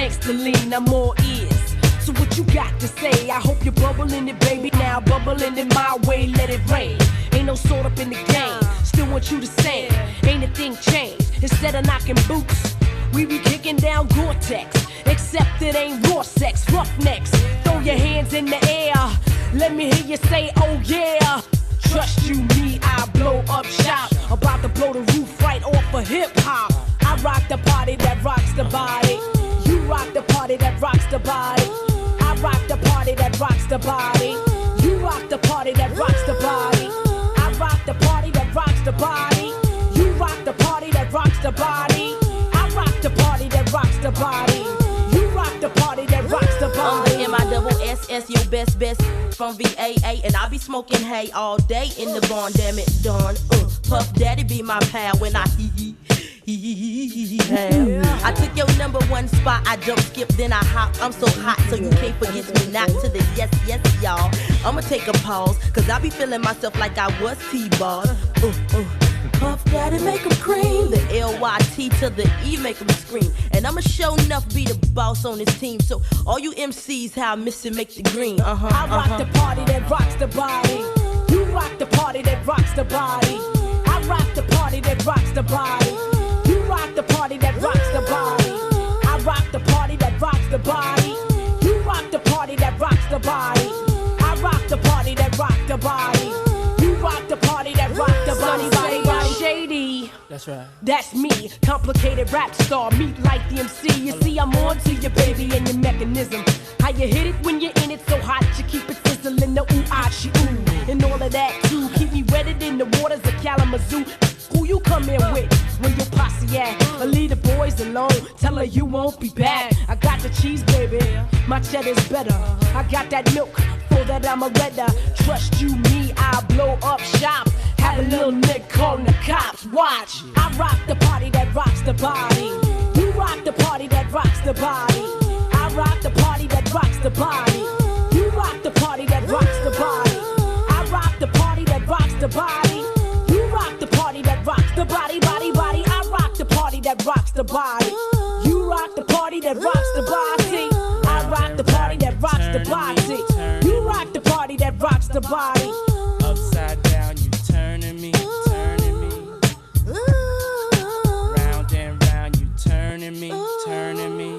gangster lean, I'm all ears. So what you got to say? I hope you're bubbling it, baby. Now bubbling it my way, let it rain. Ain't no sort up in the game. Still want you to sing. Ain't a thing changed. Instead of knocking boots, we be kicking down Gore-Tex. Except it ain't raw sex, roughnecks. Throw your hands in the air. Let me hear you say, oh yeah. Trust you, me, I blow up shop. About to blow the roof right off of hip-hop. I rock the party that rocks the body. You rock the party that rocks the body. I rock the party that rocks the body. You rock the party that rocks the body. I rock the party that rocks the body. You rock the party that rocks the body. I rock the party that rocks the body. You rock the party that rocks the body. I'm the M-I-double-S-S, your best from VAA. And I be smoking hay all day in the barn, damn it, darn. Puff Daddy be my pal when I I took your number one spot, I jump, skip, then I hop. I'm so hot, so you can't forget me not to the yes, y'all. I'ma take a pause, cause I be feeling myself like I was T-ball. Puff Daddy make 'em cream. The L-Y-T to the E make 'em scream. And I'ma show enough be the boss on this team. So all you MCs, how I miss it, make the green. I rock the party that rocks the body. You rock the party that rocks the body. I rock the party that rocks the body. You rock the party that rocks the body. I rock the party that rocks the body. You rock the party that rocks the body. I rock the party that rocks the body. You rock the party that rocks the body. Body shady. That's right. That's me, complicated rap star, meet like the MC. You see, I'm on to you, baby, and your mechanism. How you hit it when you're in it so hot, you keep it sizzling, the ooh-ah-chi-ooh. And all of that, too, keep me wetted in the waters of Kalamazoo. Who you come in with, when your posse at? Or leave the boys alone, tell her you won't be back. I got the cheese, baby, my cheddar's better. I got that milk, for that I'm a redder. Trust you, me, I'll blow up shop. Have a little nick calling the cops, watch. I rock the party that rocks the body. You rock the party that rocks the body. I rock the party that rocks the body. You rock the party that rocks the body. I rock the party that rocks the body. You rock the party that rocks the body, body, body. I rock the party that rocks the body. You rock the party that rocks the body. I rock the party that rocks the body. You rock the party that rocks the body. Upside down, you turning me, turning me. Round and round, you turning me, turning me.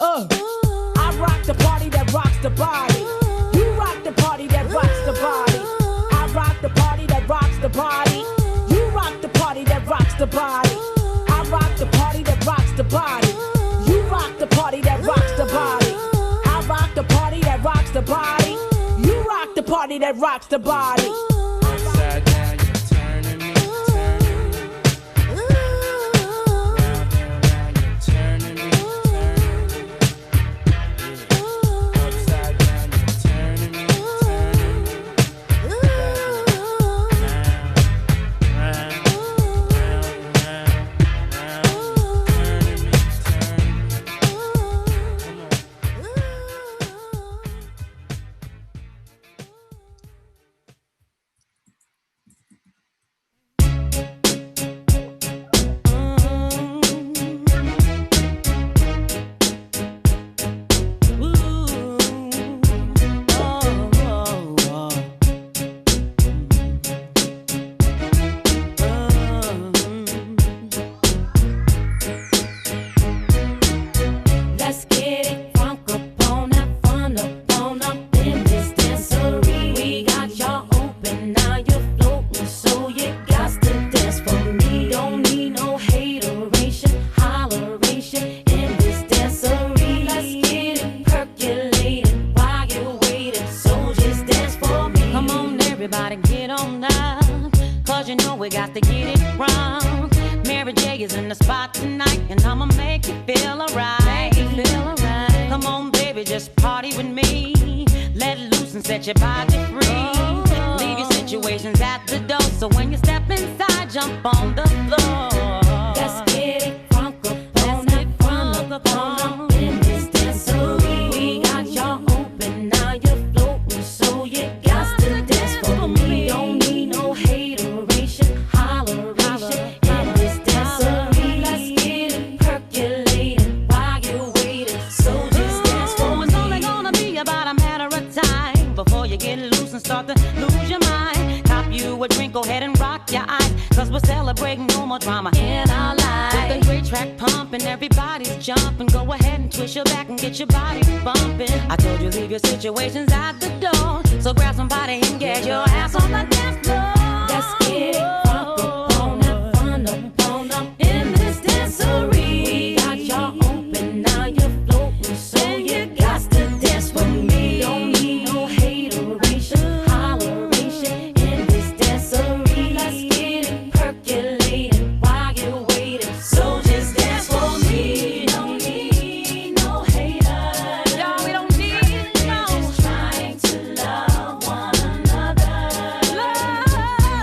I rock the party that rocks the body. You rock the party that rocks the body. I rock the party that rocks the body. You rock the party that rocks the body. I rock the party that rocks the body. You rock the party that rocks the body. I rock the party that rocks the body. You rock the party that rocks the body. Upside down, you turning me, turning me. Round and round, you turning me, turning me. Yeah. Upside down, you turning me, turning me. Round, turning me, turning me. Come on. Let's get it crunk up on that fun up in this dancery. We got y'all open, now you're floating, so you got to dance for me. Don't need no hateration, holleration in this dancery. Let's get it percolating while you're waiting, so just dance for me. Come on, everybody, get on up, cause you know we got to get it wrong. Mary J is in the spot tonight, and I'ma make you feel alright. Come on, baby, just party with me. Let loose and set your body free. Leave your situations at the door, so when you step inside, jump on the floor. Let's get it crunk up on that fun up in this dancery. We got y'all open, now you're floating, so you got to dance for me. Don't need no hateration, holleration in this dancery. Let's get it percolating while you're waiting. celebrating, no more drama in our lives. With the great track pumping, everybody's jumping. Go ahead and twist your back and get your body bumping. I told you leave your situations at the door, so grab somebody and get your ass on the dance floor. Let's get it crunk up on that fun up in this dancery. We got y'all open, now you're floating, so you got to dance with me. Don't need no hateration, holleration in this dancery. Let's get it percolating while you're waiting, so just dance for me. Don't need no haters, Y'all, we don't need no. just trying to love one another.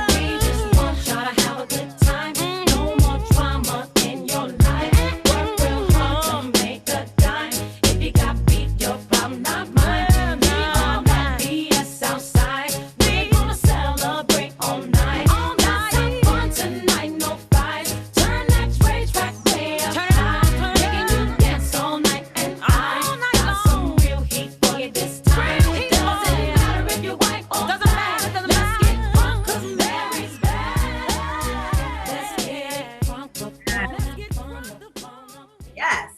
We just want y'all to have a good time. No more drama in your life. Work real hard to make a dime. If you got beef, your problem, not mine. Leave all that BS outside. We gonna celebrate all night. Let's have fun tonight, no fights. Turn that trade track way up high. Making you dance all night, and I got some real heat for you this time. Doesn't matter if you're white or black. Let's get crunk 'cause Mary's back. Let's get crunk up. Let's get crunk up. Yes.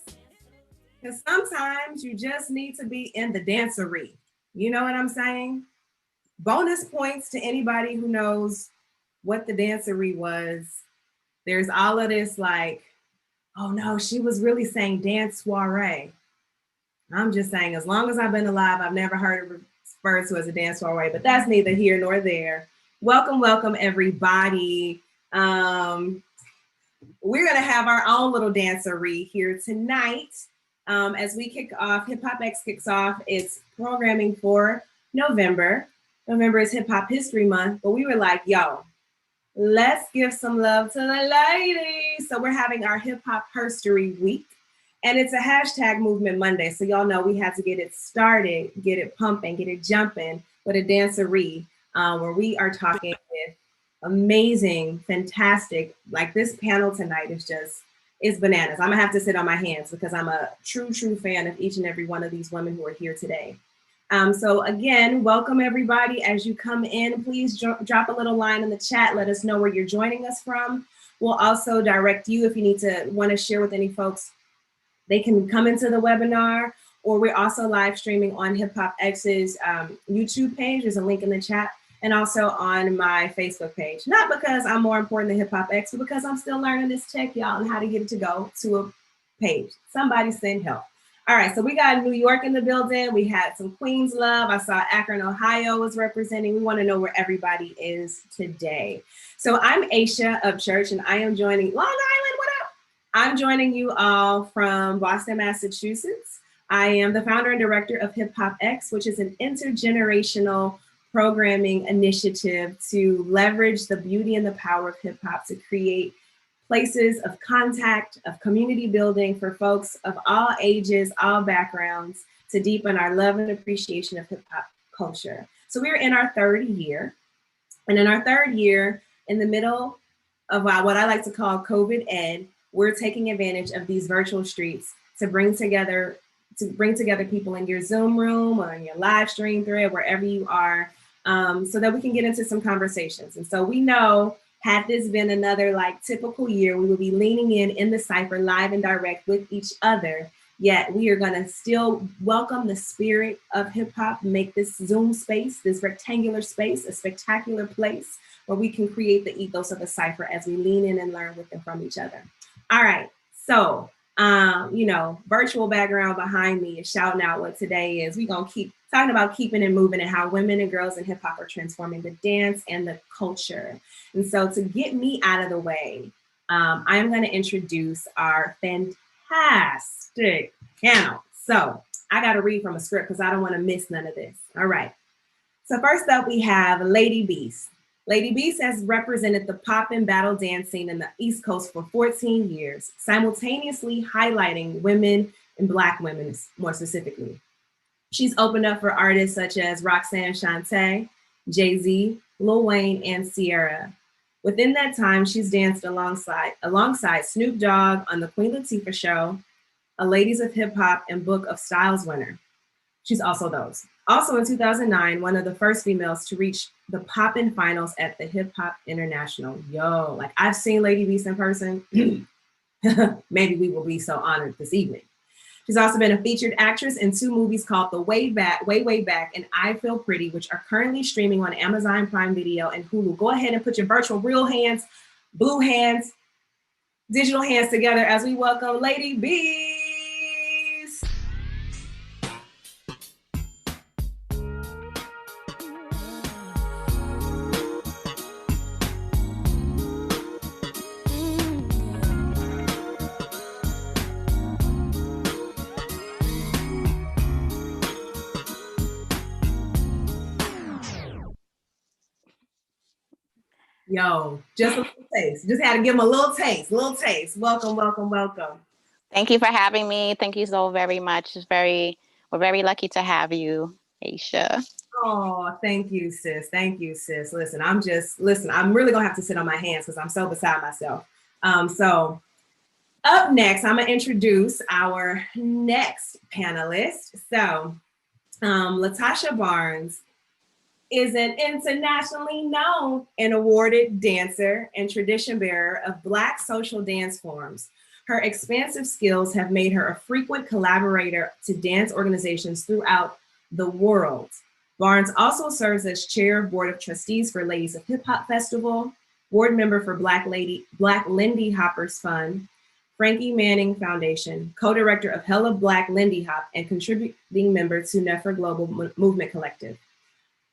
Because sometimes you just need to be in the dancery. You know what I'm saying? Bonus points to anybody who knows what the dancery was. There's all of this like, oh no, she was really saying dance soiree. I'm just saying, as long as I've been alive, I've never heard it referred to as a dance soiree, but that's neither here nor there. Welcome, welcome everybody. We're gonna have our own little dancery here tonight. As we kick off, HipHopHEX kicks off its programming for November. November is Hip Hop History Month, but we were like, yo, let's give some love to the ladies. So we're having our HipHopHERstory week, and it's a hashtag movement Monday. So y'all know we had to get it started, get it pumping, get it jumping with a dancery, where we are talking with amazing, fantastic, like this panel tonight is just, it's bananas. I'm gonna have to sit on my hands because I'm a true fan of each and every one of these women who are here today. So again, welcome everybody. As you come in, please drop a little line in the chat. Let us know where you're joining us from. We'll also direct you if you need to want to share with any folks. They can come into the webinar, or we're also live streaming on HipHopHEX's YouTube page. There's a link in the chat, and also on my Facebook page. Not because I'm more important than HipHopHEX, but because I'm still learning this tech, y'all, and how to get it to go to a page. Somebody send help. All right, so we got New York in the building. We had some Queens love. I saw Akron, Ohio was representing. We want to know where everybody is today. So I'm Aisha of Church, and I am joining Long Island. What up? I'm joining you all from Boston, Massachusetts. I am the founder and director of HipHopHEX, which is an intergenerational programming initiative to leverage the beauty and the power of hip hop to create places of contact, of community building for folks of all ages, all backgrounds, to deepen our love and appreciation of hip hop culture. So we're in our third year. And in our third year, in the middle of what I like to call COVID Ed, we're taking advantage of these virtual streets to bring together people in your Zoom room or in your live stream thread, wherever you are, so that we can get into some conversations. And so we know, had this been another like typical year, we would be leaning in the cypher live and direct with each other. Yet we are gonna still welcome the spirit of hip hop, make this Zoom space, this rectangular space, a spectacular place where we can create the ethos of a cypher as we lean in and learn with and from each other. All right, so, virtual background behind me is shouting out what today is. We're gonna keep talking about keeping and moving and how women and girls in hip hop are transforming the dance and the culture. And so to get me out of the way, I'm gonna introduce our fantastic panel. So I gotta read from a script because I don't wanna miss none of this. All right, so first up we have LadyBeast. LadyBeast has represented the pop and battle dance scene in the East Coast for 14 years, simultaneously highlighting women and Black women more specifically. She's opened up for artists such as Roxanne Shante, Jay-Z, Lil Wayne, and Ciara. Within that time, she's danced alongside Snoop Dogg on The Queen Latifah Show, a Ladies of Hip Hop and Book of Styles winner. She's also those. Also in 2009, one of the first females to reach the Poppin' finals at the Hip Hop International. Yo, like I've seen LadyBeast in person. Maybe we will be so honored this evening. She's also been a featured actress in 2 movies called The Way Back, Way Back, and I Feel Pretty, which are currently streaming on Amazon Prime Video and Hulu. Go ahead and put your virtual real hands, blue hands, digital hands together as we welcome LadyBeast. Yo, just a little taste. Just had to give them a little taste, Welcome, welcome, welcome. Thank you for having me. Thank you so very much. We're very lucky to have you, Aisha. Oh, thank you, sis. Thank you, sis. Listen, I'm really gonna have to sit on my hands because I'm so beside myself. So up next, I'm gonna introduce our next panelist. So LaTasha Barnes is an internationally known and awarded dancer and tradition bearer of Black social dance forms. Her expansive skills have made her a frequent collaborator to dance organizations throughout the world. Barnes also serves as chair of Board of Trustees for Ladies of Hip Hop Festival, board member for Black Lindy Hoppers Fund, Frankie Manning Foundation, co-director of Hella Black Lindy Hop, and contributing member to Nefer Global Movement Collective.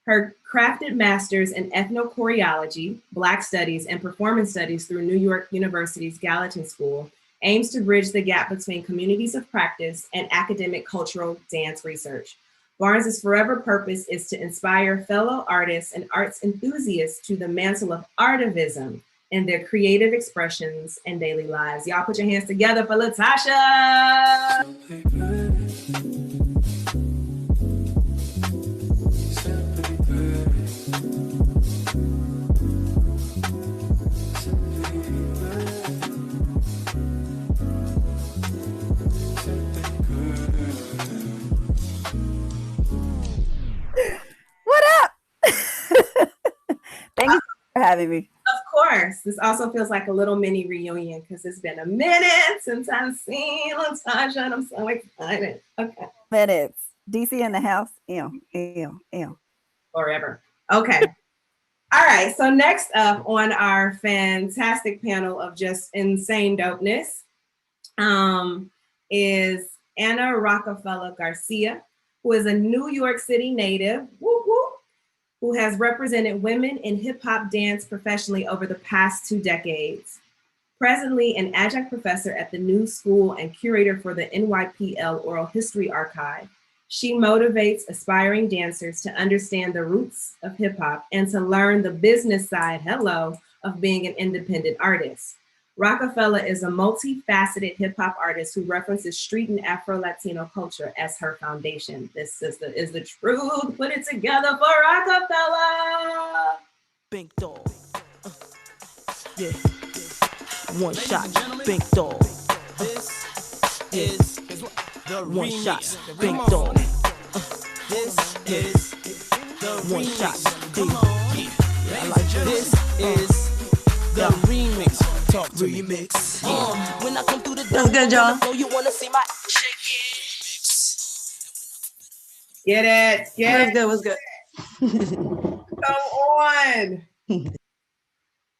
Her crafted master's in ethnochoreology, Black studies, and performance studies through New York University's Gallatin School aims to bridge the gap between communities of practice and academic cultural dance research. Barnes's forever purpose is to inspire fellow artists and arts enthusiasts to the mantle of artivism in their creative expressions and daily lives. Y'all put your hands together for LaTasha. Thank you for having me. Of course. This also feels like a little mini reunion because it's been a minute since I've seen LaTasha and I'm so excited. Okay. Minutes. DC in the house. Ew. Forever. Okay. All right. So next up on our fantastic panel of just insane dopeness is Anna Rokafella Garcia, who is a New York City native, who has represented women in hip hop dance professionally over the past 2 decades. Presently an adjunct professor at the New School and curator for the NYPL Oral History Archive, she motivates aspiring dancers to understand the roots of hip hop and to learn the business side, of being an independent artist. Rokafella is a multifaceted hip hop artist who references street and Afro-Latino culture as her foundation. This sister is the truth. Put it together for Rokafella. Big dog. Yeah. One shot. Big dog. This is the one shot. Big dog. This is the one shot. Big dog. I like this. Is the remix. Talk to remix. When I come through the door, that's good, y'all. So you wanna see my Get it. What's good? Come on.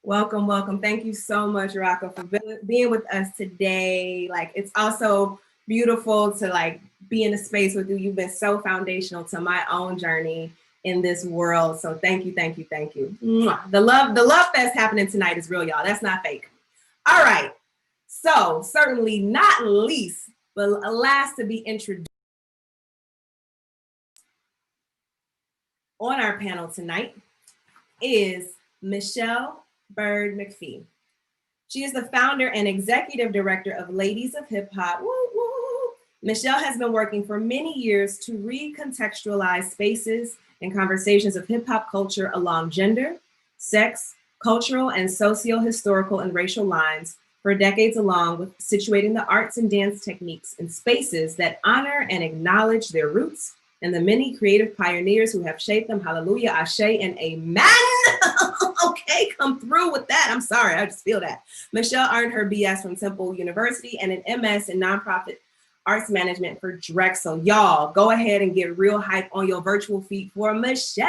Welcome. Thank you so much, Rocco, for being with us today. Like, it's also beautiful to like be in a space with you. You've been so foundational to my own journey in this world. So thank you. Mwah. The love fest happening tonight is real, y'all. That's not fake. All right. So certainly not least, but last to be introduced on our panel tonight is Michel Byrd McPhee. She is the founder and executive director of Ladies of Hip Hop. Woo, woo. Michel has been working for many years to recontextualize spaces and conversations of hip hop culture along gender, sex, cultural and socio-historical and racial lines for decades, along with situating the arts and dance techniques in spaces that honor and acknowledge their roots, and the many creative pioneers who have shaped them. Hallelujah, ashe, and amen. Okay, come through with that. I'm sorry, I just feel that. Michel earned her BS from Temple University and an MS in nonprofit arts management for Drexel. Y'all, go ahead and get real hype on your virtual feet for Michel.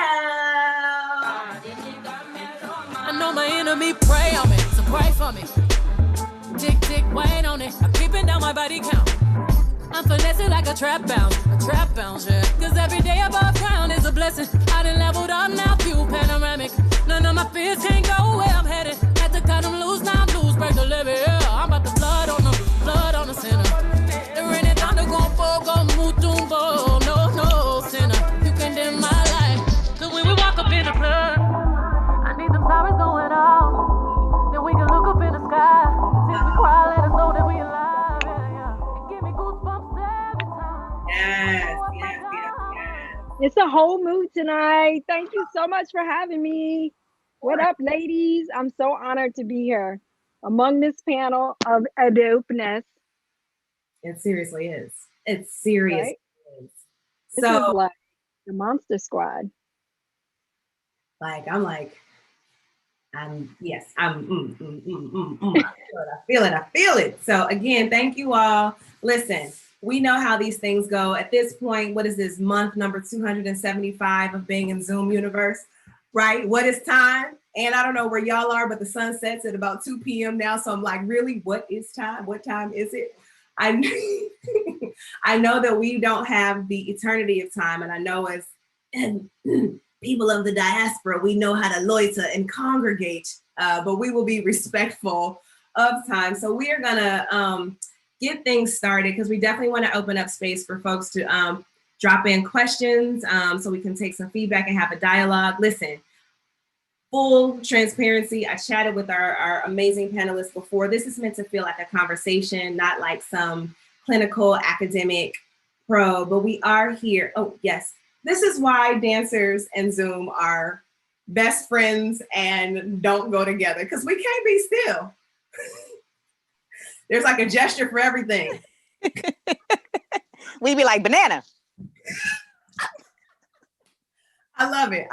I know my enemy pray on me, so pray for me. Tick, tick, wait on it. I'm creeping down my body count. I'm finessing like a trap bounce, yeah. Cause every day above ground is a blessing. I done leveled up now, view panoramic. None of my fears can't go where I'm headed. Had to cut them loose, now I'm loose, break the levee, yeah. I'm about to blood on the sinner. The rain and thunder gon' fall, gon' move, tumbo. No, sinner. You condemn my life. Cause when we walk up in the club, I need them sirens going off. Then we can look up in the sky. Till we cry, let us know that we alive. Yeah. Give me goosebumps every time. Yes. It's a whole mood tonight. Thank you so much for having me. What up, ladies? I'm so honored to be here among this panel of dopeness. It seriously is. It seriously Right? is. This So, is like the Monster Squad. I feel it. So again, thank you all. Listen, we know how these things go. At this point, what is this, month number 275 of being in Zoom universe, right? What is time? And I don't know where y'all are, but the sun sets at about 2 p.m. now. So I'm like, really, what is time? What time is it? I know that we don't have the eternity of time. And I know as people of the diaspora, we know how to loiter and congregate, but we will be respectful of time. So we are gonna get things started because we definitely want to open up space for folks to drop in questions so we can take some feedback and have a dialogue. Listen, full transparency, I chatted with our amazing panelists before. This is meant to feel like a conversation, not like some clinical academic probe, but we are here. Oh, yes. This is why dancers and Zoom are best friends and don't go together, because we can't be still. There's like a gesture for everything. We be like banana. I love it.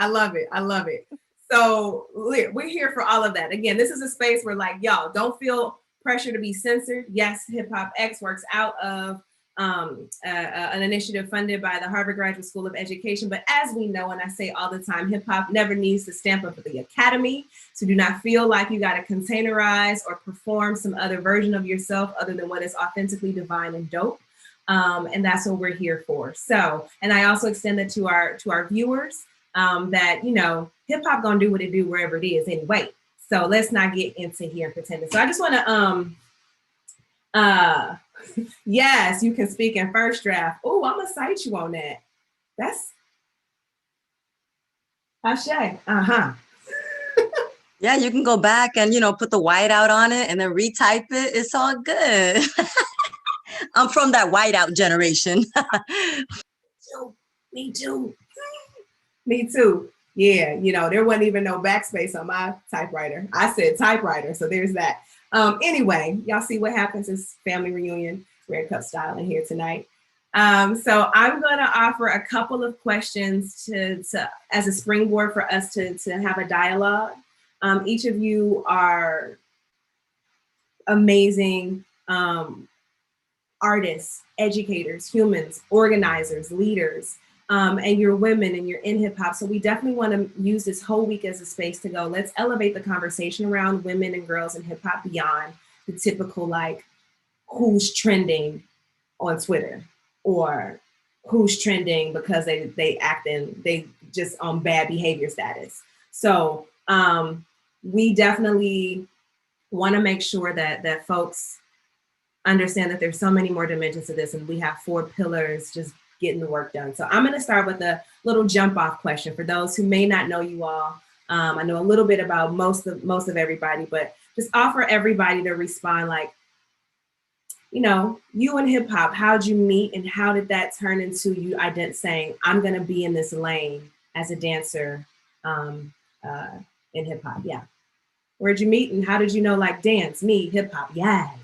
So we're here for all of that. Again, this is a space where, like, y'all don't feel pressure to be censored. Yes, HipHopHEX works out of an initiative funded by the Harvard Graduate School of Education. But as we know, and I say all the time, hip hop never needs the stamp of the academy. So do not feel like you got to containerize or perform some other version of yourself other than what is authentically divine and dope. And that's what we're here for. So, and I also extend that to our viewers that, you know, hip hop gonna do what it do wherever it is anyway. So let's not get into here and pretending. So I just want to yes, you can speak in first draft. Oh, I'm gonna cite you on that. That's Ashe. Yeah, you can go back and, you know, put the whiteout on it and then retype it. It's all good. I'm from that whiteout generation. Me too. Yeah, you know, there wasn't even no backspace on my typewriter. I said typewriter, so there's that. Anyway, y'all see what happens is family reunion, red cup style in here tonight. So I'm going to offer a couple of questions to as a springboard for us to have a dialogue. Each of you are amazing artists, educators, humans, organizers, leaders, and you're women and you're in hip hop. So we definitely want to use this whole week as a space to go, let's elevate the conversation around women and girls in hip hop beyond the typical, like, who's trending on Twitter or who's trending because they just on bad behavior status. So we definitely want to make sure that folks understand that there's so many more dimensions to this, and we have 4 pillars just getting the work done. So I'm going to start with a little jump off question for those who may not know you all. I know a little bit about most of everybody, but just offer everybody to respond, like, you know, you and hip hop, how'd you meet and how did that turn into you saying, I'm going to be in this lane as a dancer in hip hop? Yeah. Where'd you meet and how did you know, like, dance, me, hip hop? Yes.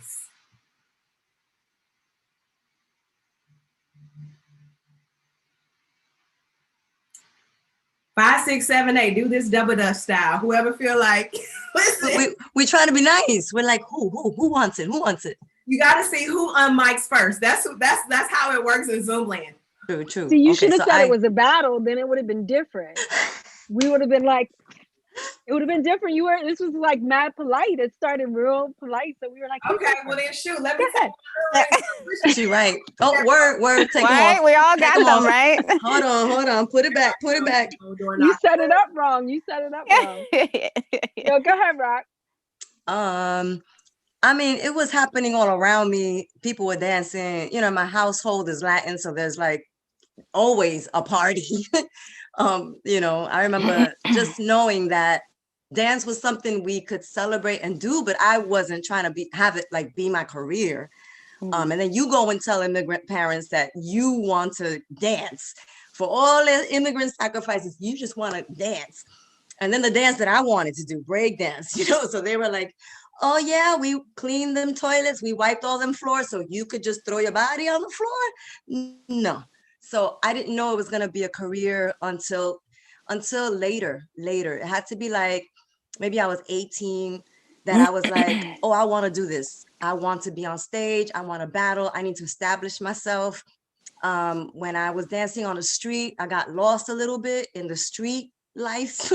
6, 7, 8. Do this double dutch style. Whoever feel like, listen. We try to be nice. We're like, who wants it? Who wants it? You got to see who unmics first. That's how it works in Zoom land. True. See, you should have said it was a battle. Then it would have been different. We would have been like, it would have been different. This was like mad polite. It started real polite. So we were like, okay, well then shoot, let me ahead. She right. Oh, word, take them Right? off. We all got them, right? Hold on. Put it back. You set it up wrong. Yo, go ahead, Rock. I mean, it was happening all around me. People were dancing. You know, my household is Latin, so there's like always a party. You know, I remember just knowing that dance was something we could celebrate and do, but I wasn't trying to have it like be my career. And then you go and tell immigrant parents that you want to dance for all the immigrant sacrifices. You just want to dance. And then the dance that I wanted to do, break dance, you know, so they were like, oh yeah, we cleaned them toilets, we wiped all them floors, so you could just throw your body on the floor? No. So I didn't know it was gonna be a career until later. It had to be like, maybe I was 18, that I was like, oh, I wanna do this. I want to be on stage, I wanna battle, I need to establish myself. When I was dancing on the street, I got lost a little bit in the street life.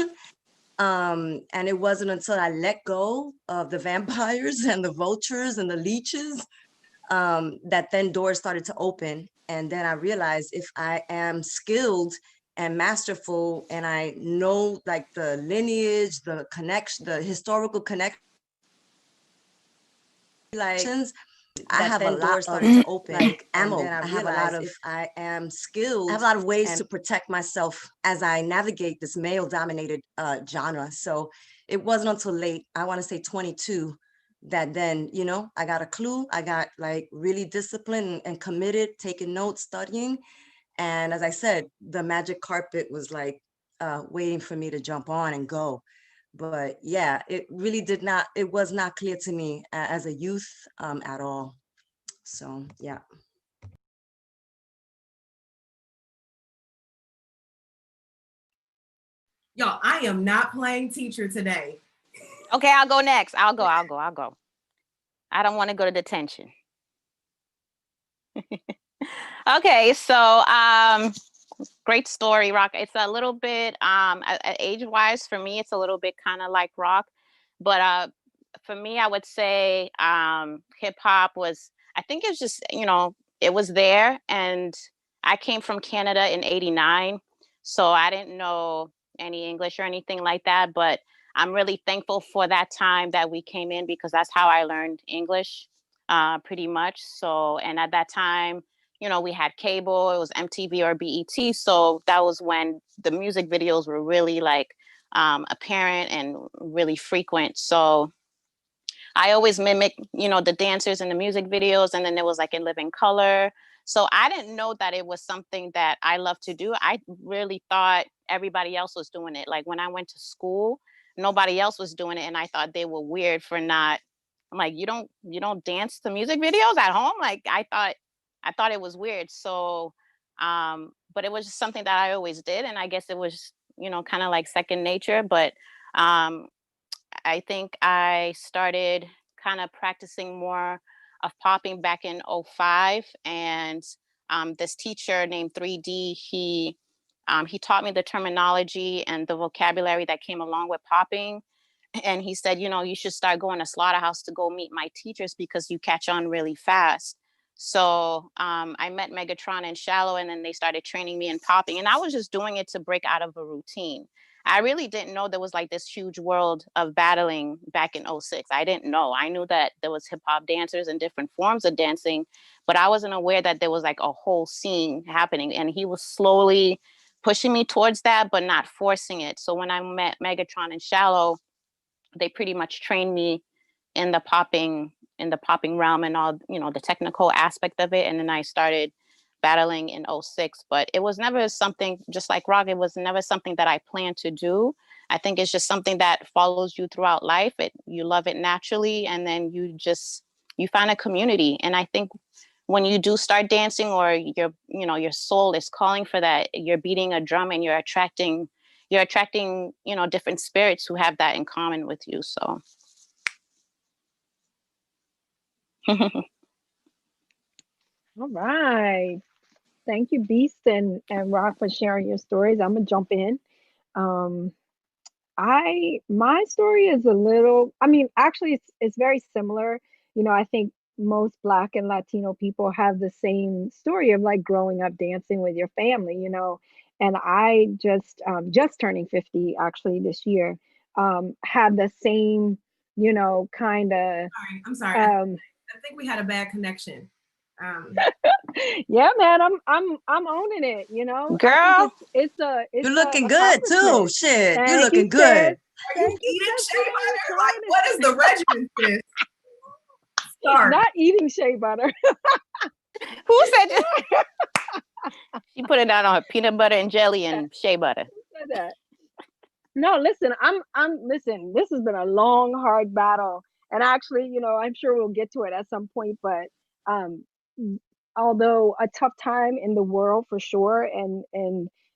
And it wasn't until I let go of the vampires and the vultures and the leeches that then doors started to open. And then I realized if I am skilled and masterful and I know like the lineage, the connection, the historical connections, I have a lot started to open like ammo. I have a lot of, if I am skilled, I have a lot of ways to protect myself as I navigate this male dominated genre. So it wasn't until late, I want to say 22, that then, you know, I got a clue. I got like really disciplined and committed, taking notes, studying. And as I said, the magic carpet was like waiting for me to jump on and go. But yeah, it really it was not clear to me as a youth at all. So yeah. Y'all, I am not playing teacher today. Okay, I'll go next. I'll go. I don't want to go to detention. Okay, so great story, Rock. It's a little bit age-wise for me, it's a little bit kind of like Rock, but for me, I would say hip hop was, I think it's just, you know, it was there, and I came from Canada in '89, so I didn't know any English or anything like that, but I'm really thankful for that time that we came in, because that's how I learned English pretty much. So, and at that time, you know, we had cable, it was MTV or BET. So that was when the music videos were really like apparent and really frequent. So I always mimic, you know, the dancers in the music videos, and then there was like in living color. So I didn't know that it was something that I love to do. I really thought everybody else was doing it. Like when I went to school, nobody else was doing it, and I thought they were weird for not. I'm like, you don't dance to music videos at home? Like I thought it was weird. So but it was just something that I always did, and I guess it was, you know, kind of like second nature. But I think I started kind of practicing more of popping back in '05, and this teacher named 3D, he taught me the terminology and the vocabulary that came along with popping. And he said, you know, you should start going to Slaughterhouse to go meet my teachers, because you catch on really fast. So I met Megatron and Shallow, and then they started training me in popping. And I was just doing it to break out of a routine. I really didn't know there was like this huge world of battling back in '06. I didn't know. I knew that there was hip hop dancers and different forms of dancing, but I wasn't aware that there was like a whole scene happening. And he was slowly pushing me towards that, but not forcing it. So when I met Megatron and Shallow, they pretty much trained me in the popping realm and all, you know, the technical aspect of it. And then I started battling in '06, but it was never something, just like Rock, it was never something that I planned to do. I think it's just something that follows you throughout life. You love it naturally, and then you find a community. And I think when you do start dancing, or your soul is calling for that, you're beating a drum and you're attracting, you're attracting, you know, different spirits who have that in common with you. So. All right. Thank you, Beast and Rock, for sharing your stories. I'm gonna jump in. Um, my story is a little, I mean, actually it's very similar. You know, I think most Black and Latino people have the same story of like growing up dancing with your family, you know. And I just turning 50 actually this year, had the same, you know, kind of I'm sorry. I think we had a bad connection. Yeah, man, I'm owning it, you know. Girl, I think it's You're looking good too. Shit, you're looking good. Are you eating shea butter? Like, what is the regimen, sis? Not eating shea butter. Who said she put it down on her peanut butter and jelly and shea butter? Who said that? No, listen, listen, this has been a long, hard battle. And actually, you know, I'm sure we'll get to it at some point, but um although a tough time in the world for sure, and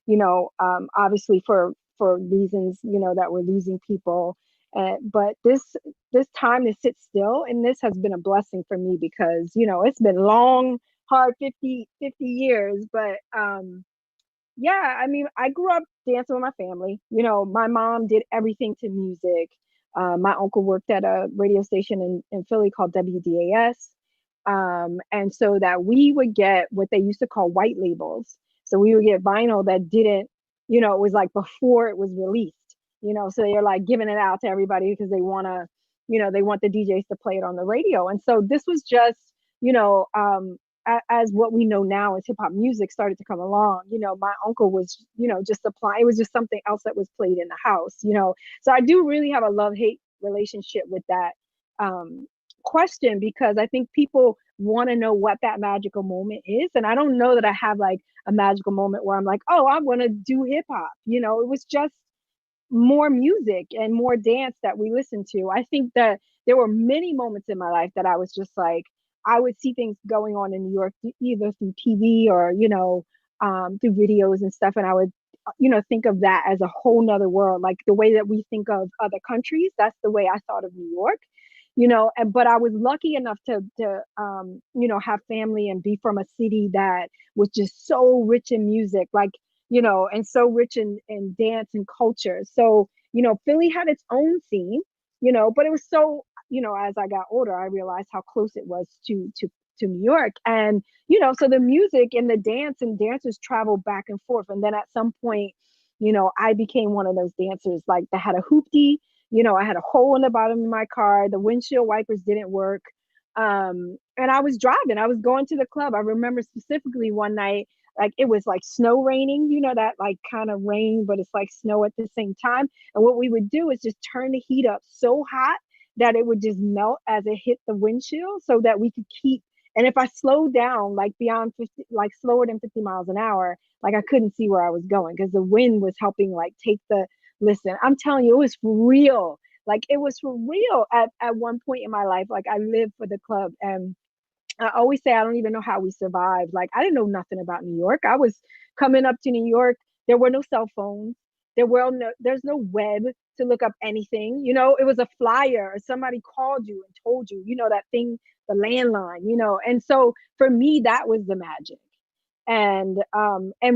you know, obviously for reasons, you know, that we're losing people, but this time to sit still, and this has been a blessing for me because, you know, it's been long, hard 50 years, but yeah, I mean, I grew up dancing with my family. You know, my mom did everything to music. My uncle worked at a radio station in Philly called WDAS. And so that we would get what they used to call white labels. So we would get vinyl that didn't, you know, it was like before it was released, you know, so they're like giving it out to everybody because they want to, you know, they want the DJs to play it on the radio. And so this was just, you know, as what we know now as hip hop music started to come along, you know, my uncle was, you know, just supplying, it was just something else that was played in the house, you know. So I do really have a love-hate relationship with that question, because I think people want to know what that magical moment is. And I don't know that I have like a magical moment where I'm like, oh, I want to do hip hop. You know, it was just more music and more dance that we listened to. I think that there were many moments in my life that I was just like, I would see things going on in New York, either through TV or, you know, through videos and stuff. And I would, you know, think of that as a whole nother world. Like the way that we think of other countries, that's the way I thought of New York, you know. And but I was lucky enough to you know, have family and be from a city that was just so rich in music, like, you know, and so rich in dance and culture. So, you know, Philly had its own scene, you know, but it was so, you know, as I got older, I realized how close it was to New York. And, you know, so the music and the dance and dancers traveled back and forth. And then at some point, you know, I became one of those dancers like that had a hoopty, you know, I had a hole in the bottom of my car, the windshield wipers didn't work. And I was driving, I was going to the club. I remember specifically one night, like it was like snow raining, you know, that like kind of rain, but it's like snow at the same time. And what we would do is just turn the heat up so hot that it would just melt as it hit the windshield so that we could keep. And if I slowed down like beyond 50, like slower than 50 miles an hour, like I couldn't see where I was going because the wind was helping like take the, listen, I'm telling you, it was for real. Like it was for real at one point in my life. Like I lived for the club, and I always say I don't even know how we survived. Like I didn't know nothing about New York. I was coming up to New York. There were no cell phones. There's no web to look up anything. You know, it was a flyer or somebody called you and told you, you know, that thing, the landline, you know. And so for me, that was the magic. And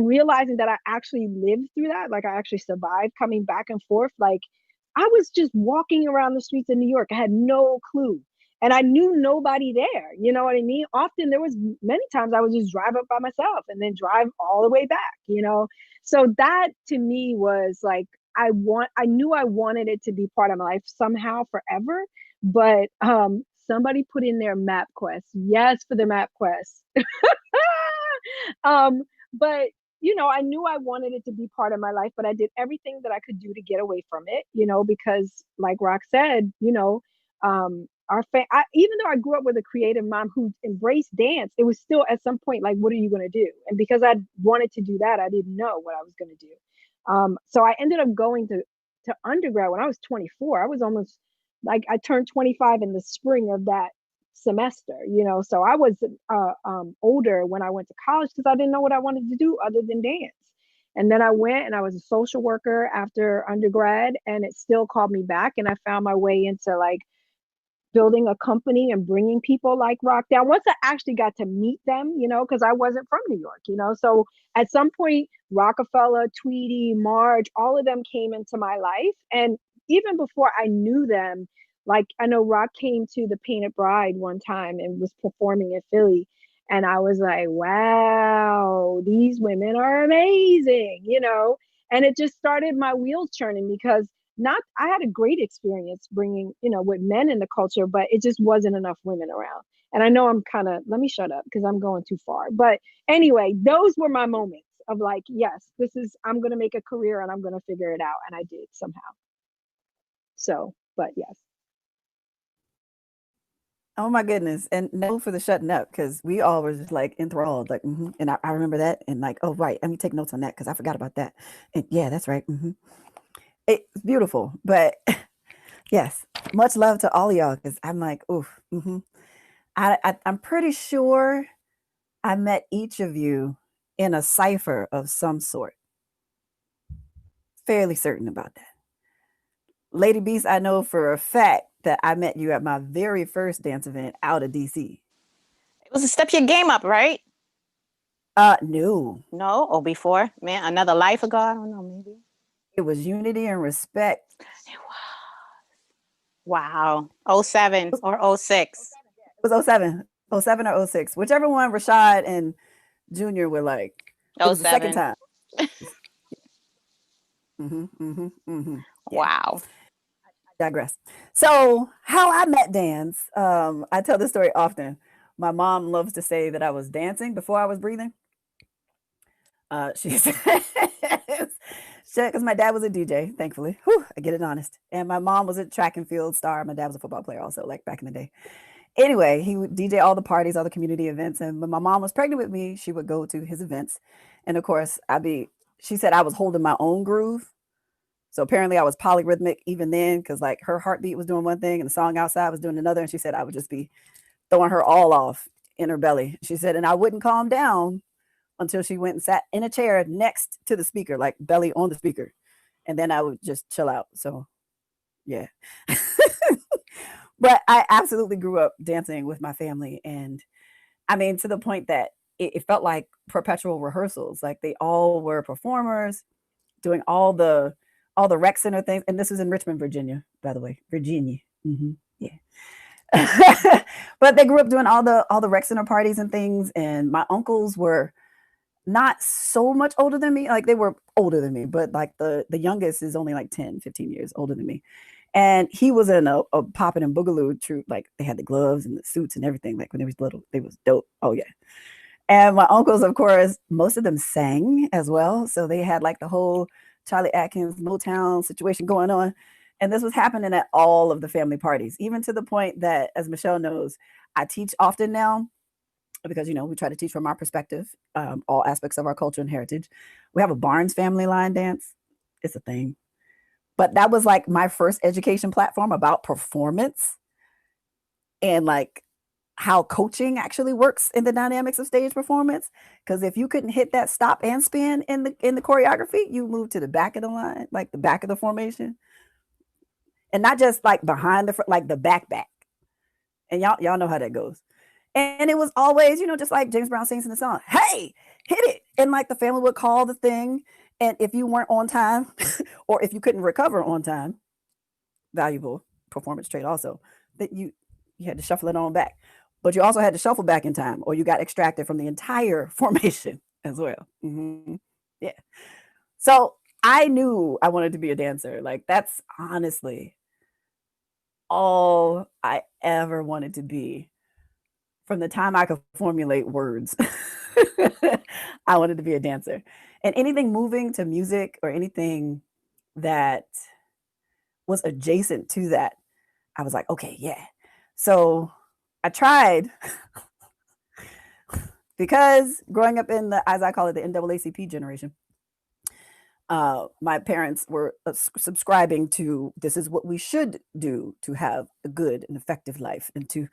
realizing that I actually lived through that, like I actually survived coming back and forth. Like I was just walking around the streets of New York. I had no clue. And I knew nobody there. You know what I mean? Often there was many times I would just drive up by myself and then drive all the way back, you know? So that to me was like, I knew I wanted it to be part of my life somehow forever. But somebody put in their map quest. Yes, for the map quest. But you know, I knew I wanted it to be part of my life, but I did everything that I could do to get away from it, you know, because like Rock said, you know, even though I grew up with a creative mom who embraced dance, it was still at some point like, what are you going to do? And because I wanted to do that, I didn't know what I was going to do. So I ended up going to undergrad when I was 24. I was almost like, I turned 25 in the spring of that semester, you know. So I was older when I went to college because I didn't know what I wanted to do other than dance. And then I went and I was a social worker after undergrad, and it still called me back. And I found my way into like building a company and bringing people like Rock down. Once I actually got to meet them, you know, because I wasn't from New York, you know. So at some point, Rokafella, Tweety, Marge, all of them came into my life. And even before I knew them, like I know Rock came to the Painted Bride one time and was performing in Philly. And I was like, wow, these women are amazing, you know. And it just started my wheels churning because not I had a great experience bringing, you know, with men in the culture, but it just wasn't enough women around. And I know I'm kind of, let me shut up because I'm going too far. But anyway, those were my moments of like, yes, this is, I'm going to make a career and I'm going to figure it out. And I did somehow. So, but yes. Oh my goodness. And no for the shutting up, because we all were just like enthralled, like, and I remember that. And like, oh, right. Let me take notes on that because I forgot about that. And yeah, that's right. It's beautiful. But yes, much love to all of y'all because I'm like, oof. I'm pretty sure I met each of you in a cipher of some sort. Fairly certain about that. LadyBeast, I know for a fact that I met you at my very first dance event out of DC. It was a Step Your Game Up, right? No. No, or before, man, another life ago. I don't know, maybe. It was Unity and Respect. It was. Wow. 07 or 06. It was 07. 07 or 06. Whichever one Rashad and Junior were like. It was the second time. Yeah. Wow. I digress. So how I met dance, I tell this story often. My mom loves to say that I was dancing before I was breathing. She says, because my dad was a DJ, thankfully. Whew, I get it honest. And my mom was a track and field star. My dad was a football player also, like back in the day. Anyway, he would DJ all the parties, all the community events. And when my mom was pregnant with me, she would go to his events. And of course, she said I was holding my own groove. So apparently I was polyrhythmic even then, because like her heartbeat was doing one thing and the song outside was doing another. And she said I would just be throwing her all off in her belly. She said, and I wouldn't calm down until she went and sat in a chair next to the speaker, like belly on the speaker. And then I would just chill out. So yeah. But I absolutely grew up dancing with my family. And I mean, to the point that it felt like perpetual rehearsals. Like they all were performers doing all the rec center things. And this was in Richmond, Virginia, by the way, Virginia. Yeah. But they grew up doing all the rec center parties and things. And my uncles were not so much older than me. Like they were older than me, but like the youngest is only like 10, 15 years older than me. And he was in a poppin' and boogaloo troupe. Like they had the gloves and the suits and everything. Like when they was little, they was dope. Oh yeah. And my uncles, of course, most of them sang as well. So they had like the whole Charlie Atkins Motown situation going on. And this was happening at all of the family parties, even to the point that, as Michelle knows, I teach often now because, you know, we try to teach from our perspective, all aspects of our culture and heritage. We have a Barnes family line dance. It's a thing. But that was like my first education platform about performance and like how coaching actually works in the dynamics of stage performance. Because if you couldn't hit that stop and spin in the choreography, you move to the back of the line, like the back of the formation. And not just like behind the front, like the back. And y'all know how that goes. And it was always, you know, just like James Brown sings in the song, hey, hit it. And like the family would call the thing. And if you weren't on time or if you couldn't recover on time, valuable performance trait also, that you had to shuffle it on back. But you also had to shuffle back in time or you got extracted from the entire formation as well. Yeah. So I knew I wanted to be a dancer. Like that's honestly all I ever wanted to be from the time I could formulate words. I wanted to be a dancer. And anything moving to music or anything that was adjacent to that, I was like, okay, yeah. So I tried because growing up in the, as I call it, the NAACP generation, My parents were subscribing to this is what we should do to have a good and effective life and to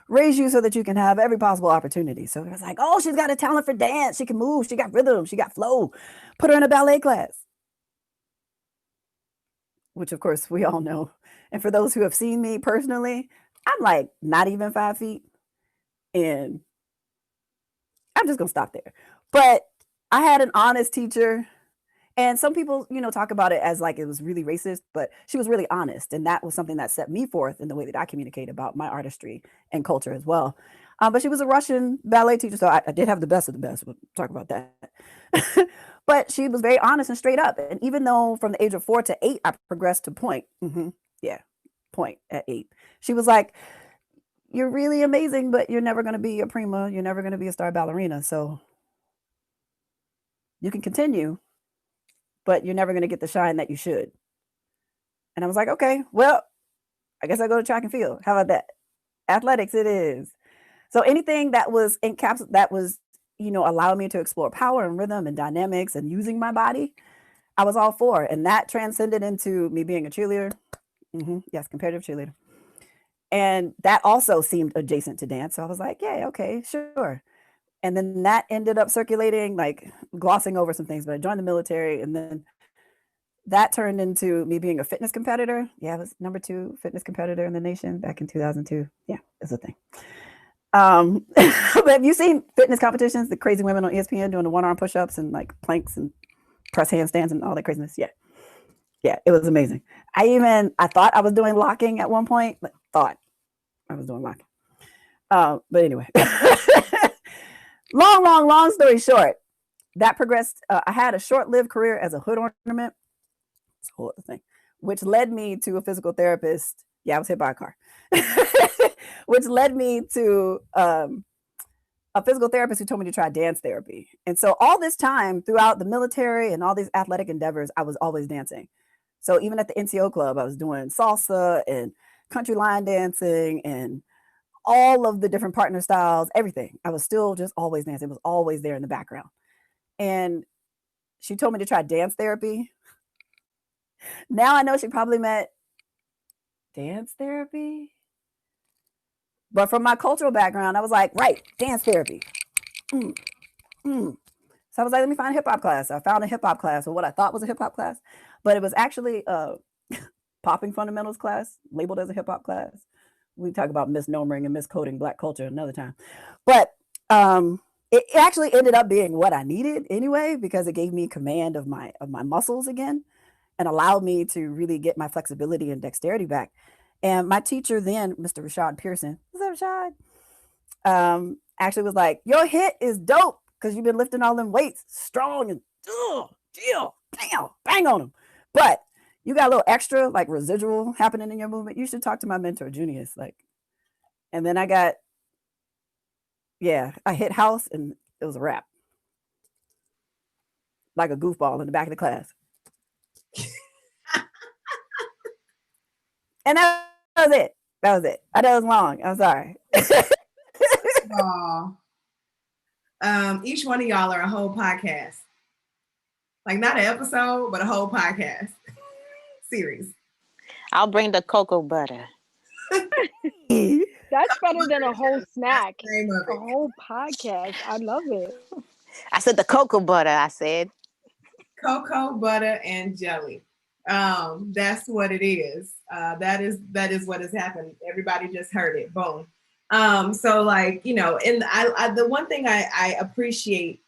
raise you so that you can have every possible opportunity. So it was like, oh, she's got a talent for dance. She can move. She got rhythm. She got flow. Put her in a ballet class. Which, of course, we all know. And for those who have seen me personally, I'm like not even 5 feet. And I'm just going to stop there. But I had an honest teacher. And some people, talk about it as like it was really racist, but she was really honest. And that was something that set me forth in the way that I communicate about my artistry and culture as well. But she was a Russian ballet teacher. So I did have the best of the best. We'll talk about that. But she was very honest and straight up. And even though from the age of 4 to 8, I progressed to point. Point at 8. She was like, you're really amazing, but you're never going to be a prima. You're never going to be a star ballerina. So you can continue, but you're never going to get the shine that you should. And I was like, okay, well, I guess I go to track and field. How about that? Athletics it is. So anything that was allowed me to explore power and rhythm and dynamics and using my body, I was all for. And that transcended into me being a cheerleader. Yes, competitive cheerleader. And that also seemed adjacent to dance. So I was like, yeah, okay, sure. And then that ended up circulating, like glossing over some things, but I joined the military. And then that turned into me being a fitness competitor. Yeah, I was number 2 fitness competitor in the nation back in 2002. Yeah, that's a thing. But have you seen fitness competitions? The crazy women on ESPN doing the 1-arm push-ups and like planks and press handstands and all that craziness. Yeah, it was amazing. I thought I was doing locking at one point, but thought I was doing locking. But anyway, long story short, that progressed. I had a short-lived career as a hood ornament. It's a whole other thing, which led me to a physical therapist. Yeah, I was hit by a car, which led me to a physical therapist who told me to try dance therapy. And so all this time throughout the military and all these athletic endeavors, I was always dancing. So even at the NCO club, I was doing salsa and country line dancing and all of the different partner styles, everything. I was still just always dancing. It was always there in the background. And she told me to try dance therapy. Now I know she probably meant dance therapy. But from my cultural background, I was like, right, dance therapy. So I was like, let me find a hip hop class. I found a hip hop class, or what I thought was a hip hop class, but it was actually a popping fundamentals class, labeled as a hip hop class. We talk about misnomering and miscoding Black culture another time. But it actually ended up being what I needed anyway, because it gave me command of my muscles again and allowed me to really get my flexibility and dexterity back. And my teacher then, Mr. Rashad Pearson, what's up, Rashad? Actually was like, your hit is dope because you've been lifting all them weights strong and bang on them. But you got a little extra like residual happening in your movement. You should talk to my mentor, Junius. And then I hit house and it was a wrap. Like a goofball in the back of the class. And that was it. I know it was long. I'm sorry. Each one of y'all are a whole podcast. Like not an episode, but a whole podcast series. I'll bring the cocoa butter. That's better than a whole snack. A whole podcast. I love it. I said the cocoa butter, I said. Cocoa butter and jelly. That's what it is. That is what has happened. Everybody just heard it. Boom. So like, and the one thing I appreciate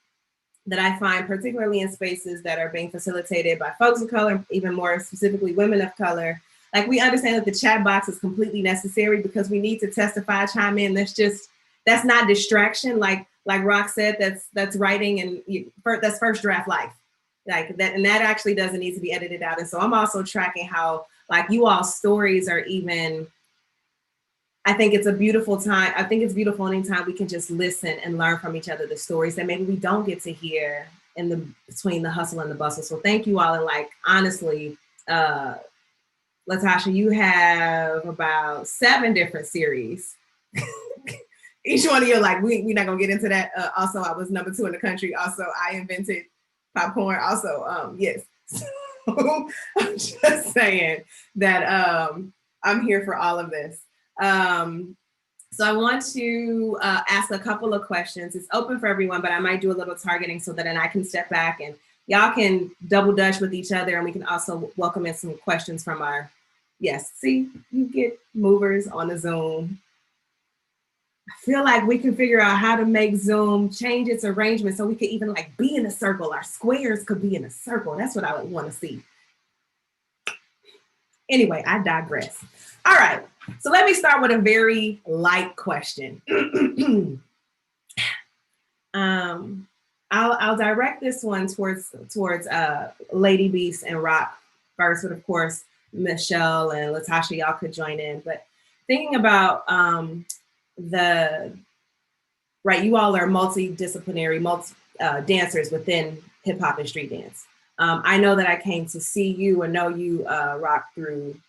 that I find particularly in spaces that are being facilitated by folks of color, even more specifically women of color, like we understand that the chat box is completely necessary because we need to testify, chime in. That's not distraction. Like Rock said, that's writing and that's first draft life. Like that, and that actually doesn't need to be edited out. And so I'm also tracking how like you all's stories are even, I think it's a beautiful time. I think it's beautiful anytime we can just listen and learn from each other the stories that maybe we don't get to hear between the hustle and the bustle. So thank you all. And like, honestly, LaTasha, you have about 7 different series. Each one of you, like, we're not gonna get into that. Also, I was number 2 in the country. Also, I invented popcorn. Also, yes. So I'm just saying that I'm here for all of this. So I want to ask a couple of questions. It's open for everyone, but I might do a little targeting so that then I can step back and y'all can double dutch with each other, and we can also welcome in some questions from our, yes, see, you get movers on the Zoom. I feel like we can figure out how to make Zoom change its arrangement so we could even like be in a circle. Our squares could be in a circle. That's what I would want to see. Anyway, I digress. All right, so let me start with a very light question. I'll direct this one towards LadyBeast and Rock first, but of course, Michel and LaTasha, y'all could join in. But thinking about you all are multidisciplinary, dancers within hip hop and street dance. I know that I came to see you and know you, Rock, through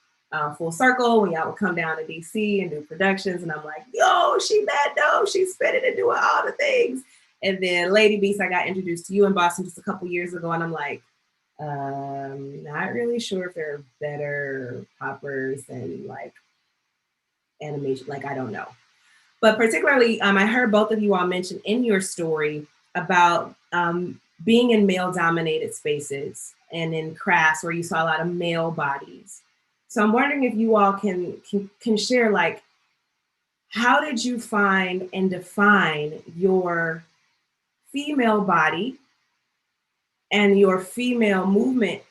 Full Circle when y'all would come down to DC and do productions, and I'm like, yo, she bad dope, she's spinning and doing all the things. And then LadyBeast, I got introduced to you in Boston just a couple years ago, and I'm like, not really sure if they're better poppers and like animation, like I don't know. But particularly, I heard both of you all mention in your story about being in male-dominated spaces and in crafts where you saw a lot of male bodies. So I'm wondering if you all can share, like, how did you find and define your female body and your female movement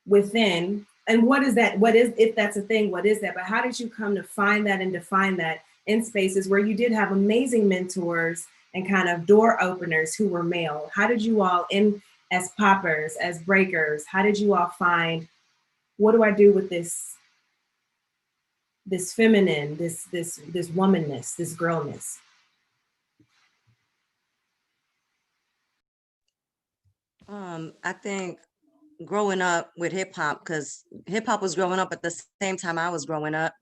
within, and what is that? What is, if that's a thing, what is that? But how did you come to find that and define that in spaces where you did have amazing mentors and kind of door openers who were male? How did you all, as poppers, as breakers, how did you all find, what do I do with this feminine, this womanness, this girlness? I think growing up with hip hop, because hip hop was growing up at the same time I was growing up,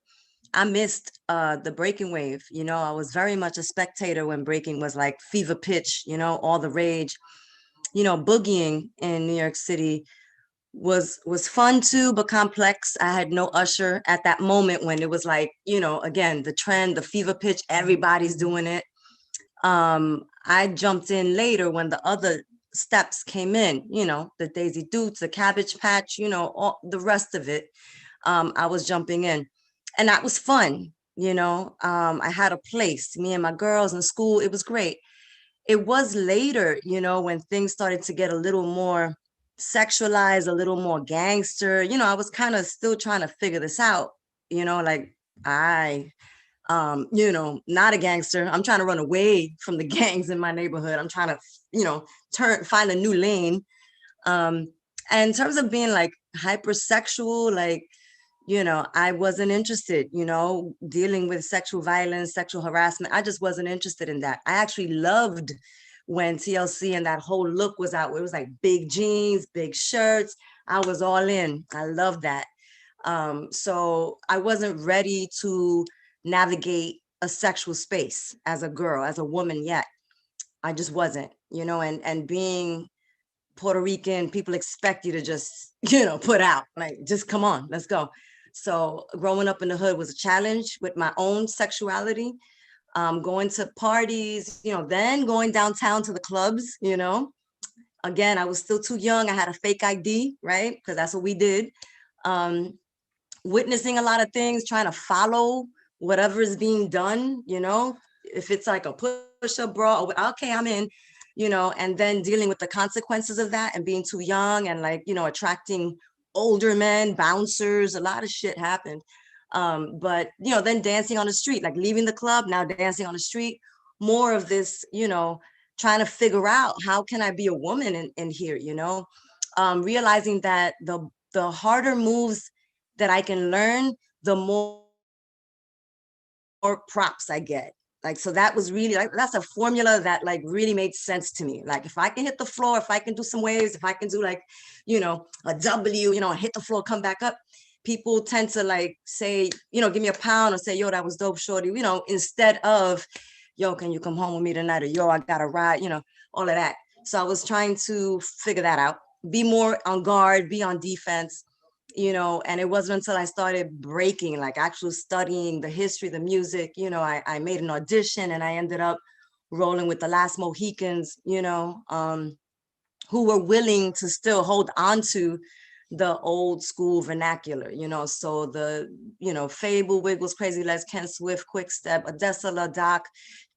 I missed the breaking wave. You know, I was very much a spectator when breaking was like fever pitch, you know, all the rage. You know, boogieing in New York City was fun too, but complex. I had no usher at that moment when it was like, you know, again, the trend, the fever pitch, everybody's doing it. I jumped in later when the other steps came in, you know, the Daisy Dukes, the Cabbage Patch, you know, all the rest of it. I was jumping in, and that was fun. You know, I had a place, me and my girls in school. It was great. It was later, you know, when things started to get a little more sexualized, a little more gangster. You know, I was kind of still trying to figure this out, you know, like you know, not a gangster. I'm trying to run away from the gangs in my neighborhood. I'm trying to, you know, find a new lane. And in terms of being like hypersexual, like, you know, I wasn't interested, you know, dealing with sexual violence, sexual harassment. I just wasn't interested in that. I actually loved when TLC and that whole look was out. It was like big jeans, big shirts. I was all in. I loved that. So I wasn't ready to navigate a sexual space as a girl, as a woman yet. I just wasn't, you know, and being Puerto Rican, people expect you to just, you know, put out, like, just come on, let's go. So growing up in the hood was a challenge with my own sexuality, going to parties, you know, then going downtown to the clubs, you know. Again, I was still too young. I had a fake ID, right? Because that's what we did. Witnessing a lot of things, trying to follow whatever is being done, you know, if it's like a push-up bra, okay, I'm in, you know, and then dealing with the consequences of that and being too young and like, you know, attracting older men, bouncers, a lot of shit happened. But, you know, then dancing on the street, like leaving the club, now dancing on the street, more of this, you know, trying to figure out how can I be a woman in here, you know, realizing that the harder moves that I can learn, the more props I get. Like, so that was really like, that's a formula that like really made sense to me. Like if I can hit the floor, if I can do some waves, if I can do like, you know, a W, you know, hit the floor, come back up, people tend to like say, you know, give me a pound or say, yo, that was dope, shorty, you know, instead of, yo, can you come home with me tonight? Or yo, I got to ride, you know, all of that. So I was trying to figure that out. be more on guard, be on defense, you know. And it wasn't until I started breaking, like actually studying the history, the music, you know, I made an audition and I ended up rolling with the Last Mohicans, you know, who were willing to still hold on to the old school vernacular, you know. So the, you know, Fable, Wiggles, Crazy Legs, Ken Swift, Quick Step, Odessa La Doc,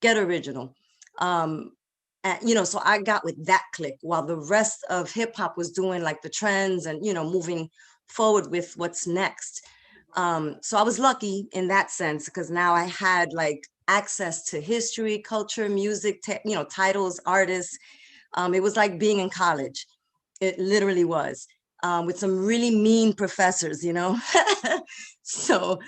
Get Original. And, you know, so I got with that clique while the rest of hip hop was doing like the trends and, you know, moving forward with what's next. So I was lucky in that sense, because now I had like access to history, culture, music, you know, titles, artists. It was like being in college. It literally was, with some really mean professors, you know. So,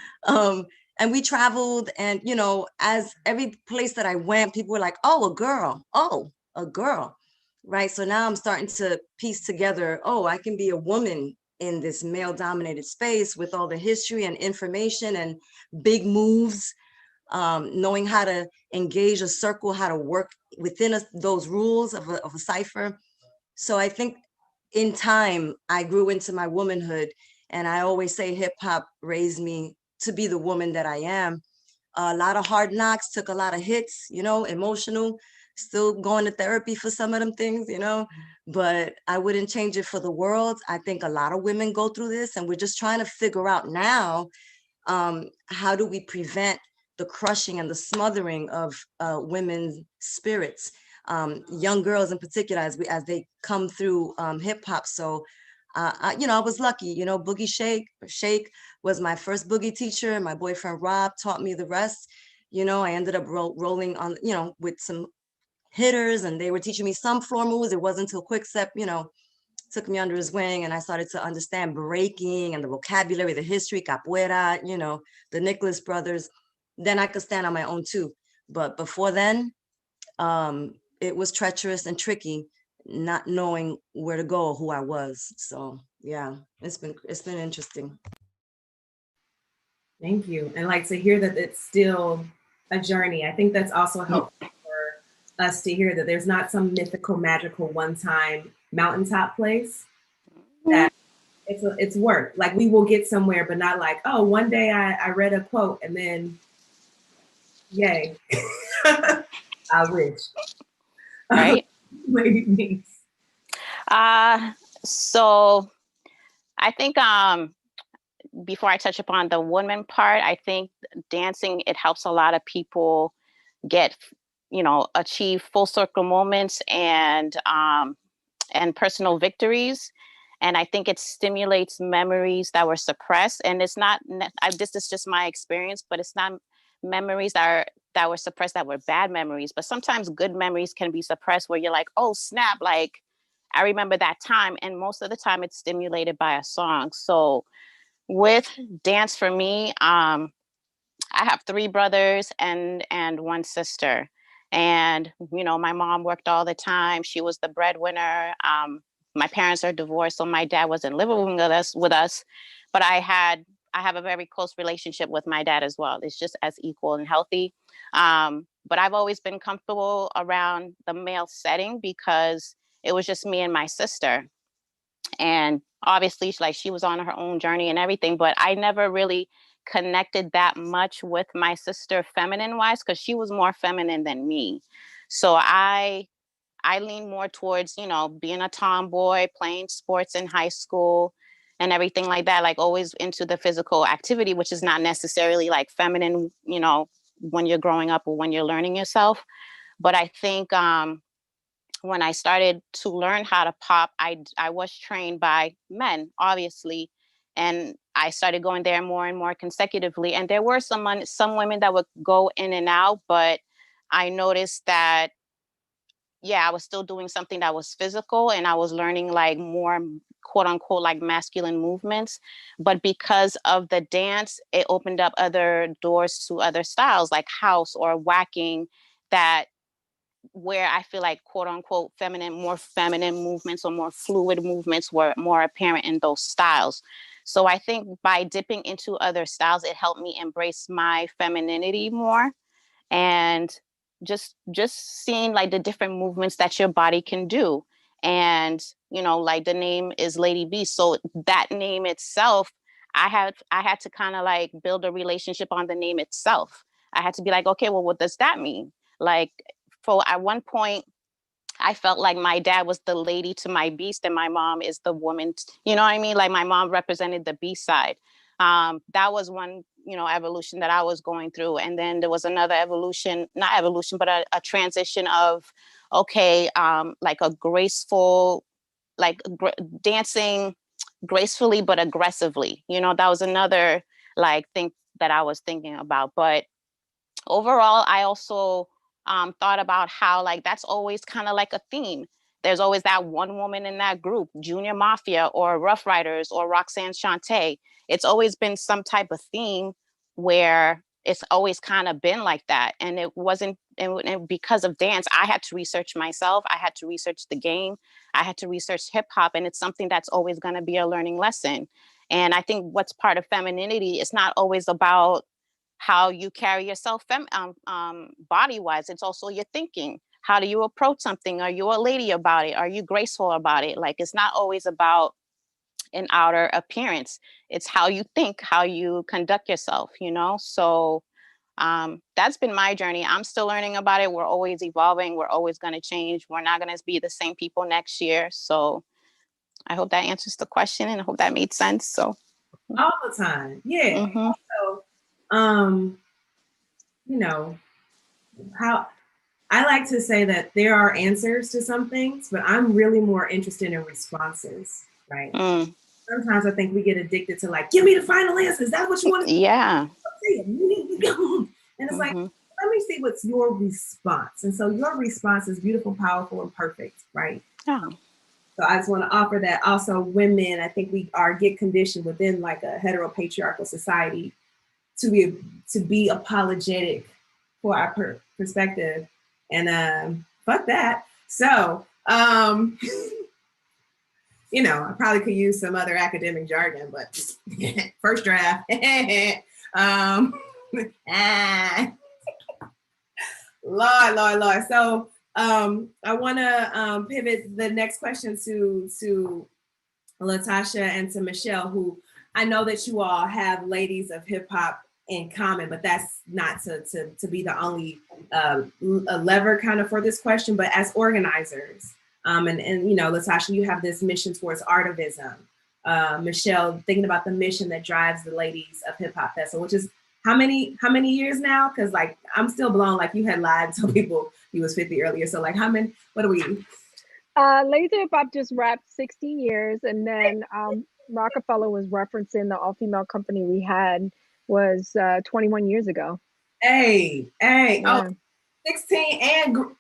and we traveled, and, you know, as every place that I went, people were like, oh, a girl, oh, a girl, right? So now I'm starting to piece together, oh, I can be a woman in this male dominated space with all the history and information and big moves, knowing how to engage a circle, how to work within those rules of a cipher. So I think in time, I grew into my womanhood, and I always say hip hop raised me to be the woman that I am. A lot of hard knocks, took a lot of hits, you know, emotional, still going to therapy for some of them things, you know, but I wouldn't change it for the world. I think a lot of women go through this, and we're just trying to figure out now, how do we prevent the crushing and the smothering of women's spirits, young girls in particular, as they come through hip hop. So, you know, I was lucky, you know, Boogie Shake was my first boogie teacher. My boyfriend Rob taught me the rest. You know, I ended up rolling on, you know, with some hitters, and they were teaching me some floor moves. It wasn't until Quick Step, you know, took me under his wing, and I started to understand breaking and the vocabulary, the history, capoeira, you know, the Nicholas brothers. Then I could stand on my own too. But before then, it was treacherous and tricky, not knowing where to go or who I was. So yeah, it's been interesting. Thank you. And like to hear that it's still a journey. I think that's also helpful for us to hear that there's not some mythical, magical one-time mountaintop place. That it's work. Like we will get somewhere, but not like, oh, one day I read a quote and then yay. I wish. Right. LadyBeast. So I think before I touch upon the woman part, I think dancing, it helps a lot of people get, you know, achieve full circle moments and personal victories. And I think it stimulates memories that were suppressed. And it's not, this is just my experience, but it's not memories that were suppressed that were bad memories. But sometimes good memories can be suppressed where you're like, oh, snap, like I remember that time. And most of the time it's stimulated by a song. So with dance for me, I have 3 brothers and 1 sister. And, you know, my mom worked all the time. She was the breadwinner. My parents are divorced, so my dad wasn't living with us, but I have a very close relationship with my dad as well. It's just as equal and healthy. But I've always been comfortable around the male setting because it was just me and my sister. And obviously, like, she was on her own journey and everything, but I never really connected that much with my sister feminine wise, because she was more feminine than me. So I lean more towards, you know, being a tomboy, playing sports in high school and everything like that, like always into the physical activity, which is not necessarily like feminine, you know, when you're growing up or when you're learning yourself. But I think when I started to learn how to pop, I was trained by men, obviously. And I started going there more and more consecutively. And there were some women that would go in and out, but I noticed that, yeah, I was still doing something that was physical, and I was learning like more quote unquote like masculine movements. But because of the dance, it opened up other doors to other styles like house or whacking, that where I feel like quote unquote more feminine movements or more fluid movements were more apparent in those styles. So I think by dipping into other styles, it helped me embrace my femininity more, and just seeing like the different movements that your body can do. And you know, like the name is LadyBeast. So that name itself, I had to kind of like build a relationship on the name itself. I had to be like, okay, well, what does that mean? Like, for at one point, I felt like my dad was the lady to my beast and my mom is the woman. You know what I mean? Like my mom represented the beast side. That was one, you know, evolution that I was going through. And then there was another evolution, not evolution, but a transition of, okay, like a graceful, like dancing gracefully, but aggressively. You know, that was another like thing that I was thinking about. But overall, I also thought about how like that's always kind of like a theme. There's always that one woman in that group, Junior Mafia or Rough Riders or Roxanne Shante. It's always been some type of theme where it's always kind of been like that. And it wasn't, and because of dance, I had to research myself. I had to research the game. I had to research hip hop. And it's something that's always going to be a learning lesson. And I think what's part of femininity is not always about how you carry yourself body wise. It's also your thinking. How do you approach something? Are you a lady about it? Are you graceful about it? Like, it's not always about an outer appearance. It's how you think, how you conduct yourself, you know? So that's been my journey. I'm still learning about it. We're always evolving. We're always going to change. We're not going to be the same people next year. So I hope that answers the question and I hope that made sense. So all the time. Yeah. Mm-hmm. So, you know, how I like to say that there are answers to some things, but I'm really more interested in responses, right? Sometimes I think we get addicted to like, give me the final answer. Is that what you want to say? Yeah. And it's like, let me see what's your response. And so your response is beautiful, powerful, and perfect, right? Yeah. So I just want to offer that also women, I think we get conditioned within like a heteropatriarchal society to be apologetic for our perspective. And fuck that. So, you know, I probably could use some other academic jargon, but first draft. Lord. So I want to pivot the next question to LaTasha and to Michel, who I know that you all have ladies of hip hop in common, but that's not to be the only a lever kind of for this question. But as organizers, and you know, LaTasha, you have this mission towards artivism. Michel, thinking about the mission that drives the Ladies of Hip Hop Festival, which is how many years now? Because like I'm still blown. Like you had lied to people he was 50 earlier. So like how many? What are we? Ladies of Hip Hop just wrapped 16 years, and then Rokafella was referencing the all-female company we had was 21 years ago. Hey, Yeah. oh, 16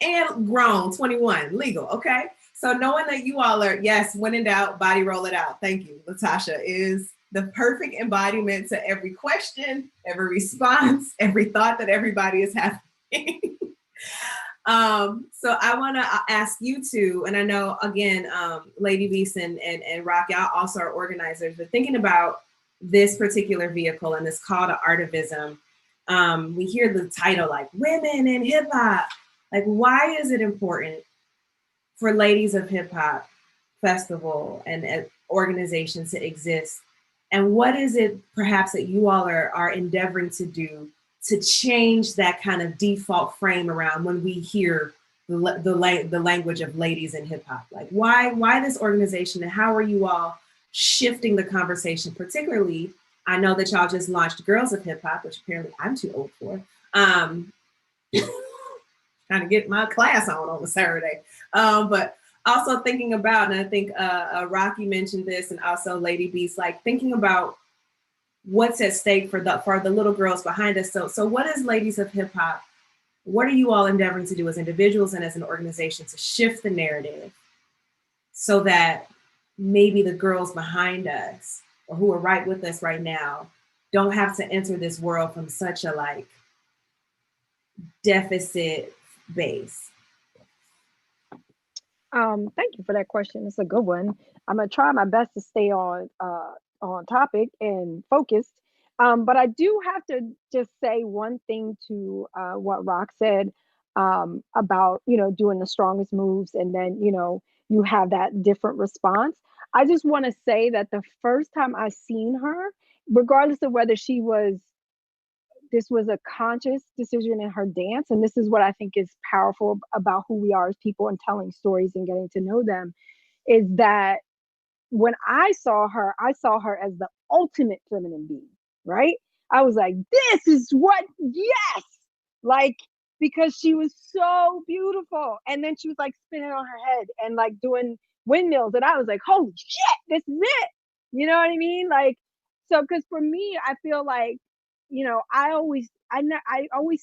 and grown, 21, legal, okay? So knowing that you all are, yes, when in doubt, body roll it out. Thank you, LaTasha, is the perfect embodiment to every question, every response, every thought that everybody is having. So I want to ask you two, and I know again, LadyBeast and Rock, y'all also are organizers, but thinking about this particular vehicle and this call to artivism, we hear the title like women in hip hop. Like, why is it important for Ladies of Hip Hop Festival and organizations to exist? And what is it perhaps that you all are endeavoring to do to change that kind of default frame around when we hear the language of ladies in hip hop? Like why this organization, and how are you all shifting the conversation? Particularly, I know that y'all just launched Girls of Hip Hop, which apparently I'm too old for. Trying to get my class on a Saturday. But also thinking about, and I think Rocky mentioned this, and also LadyBeast, like thinking about what's at stake for the little girls behind us. So what is Ladies of Hip Hop? What are you all endeavoring to do as individuals and as an organization to shift the narrative so that maybe the girls behind us or who are right with us right now don't have to enter this world from such a like deficit base? Thank you for that question. It's a good one. I'm gonna try my best to stay on topic and focused. But I do have to just say one thing to what Rock said about doing the strongest moves, and then you have that different response. I just want to say that the first time I seen her, regardless of whether this was a conscious decision in her dance, and this is what I think is powerful about who we are as people and telling stories and getting to know them, is that when I saw her as the ultimate feminine being, right? I was like, this is what, yes! Like, because she was so beautiful. And then she was like spinning on her head and like doing windmills. And I was like, holy shit, this is it. You know what I mean? Like, so, because for me, I feel like, I always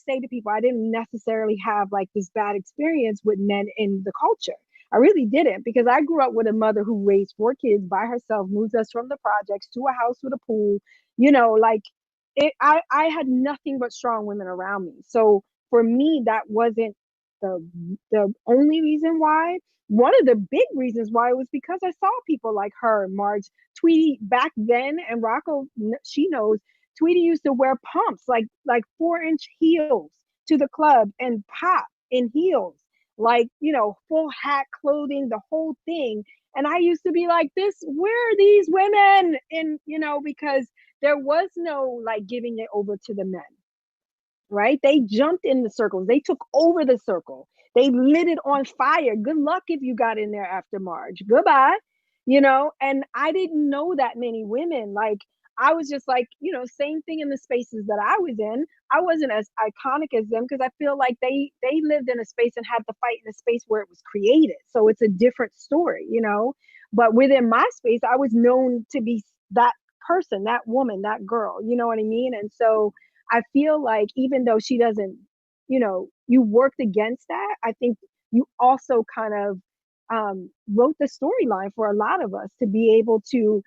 say to people, I didn't necessarily have like this bad experience with men in the culture. I really didn't, because I grew up with a mother who raised 4 kids by herself, moved us from the projects to a house with a pool, like I had nothing but strong women around me. So for me, that wasn't the only reason why. One of the big reasons why was because I saw people like her, Marge, Tweety back then, and Rocco, she knows, Tweety used to wear pumps, like 4-inch heels to the club and pop in heels, like, full hat clothing, the whole thing. And I used to be like, where are these women? And, because there was no like giving it over to the men, right? They jumped in the circles. They took over the circle. They lit it on fire. Good luck if you got in there after Marge. Goodbye. And I didn't know that many women. Like, I was just like, same thing in the spaces that I was in. I wasn't as iconic as them because I feel like they lived in a space and had to fight in a space where it was created. So it's a different story, But within my space, I was known to be that person, that woman, that girl, you know what I mean? And so I feel like even though she doesn't, you worked against that, I think you also kind of wrote the storyline for a lot of us to be able to,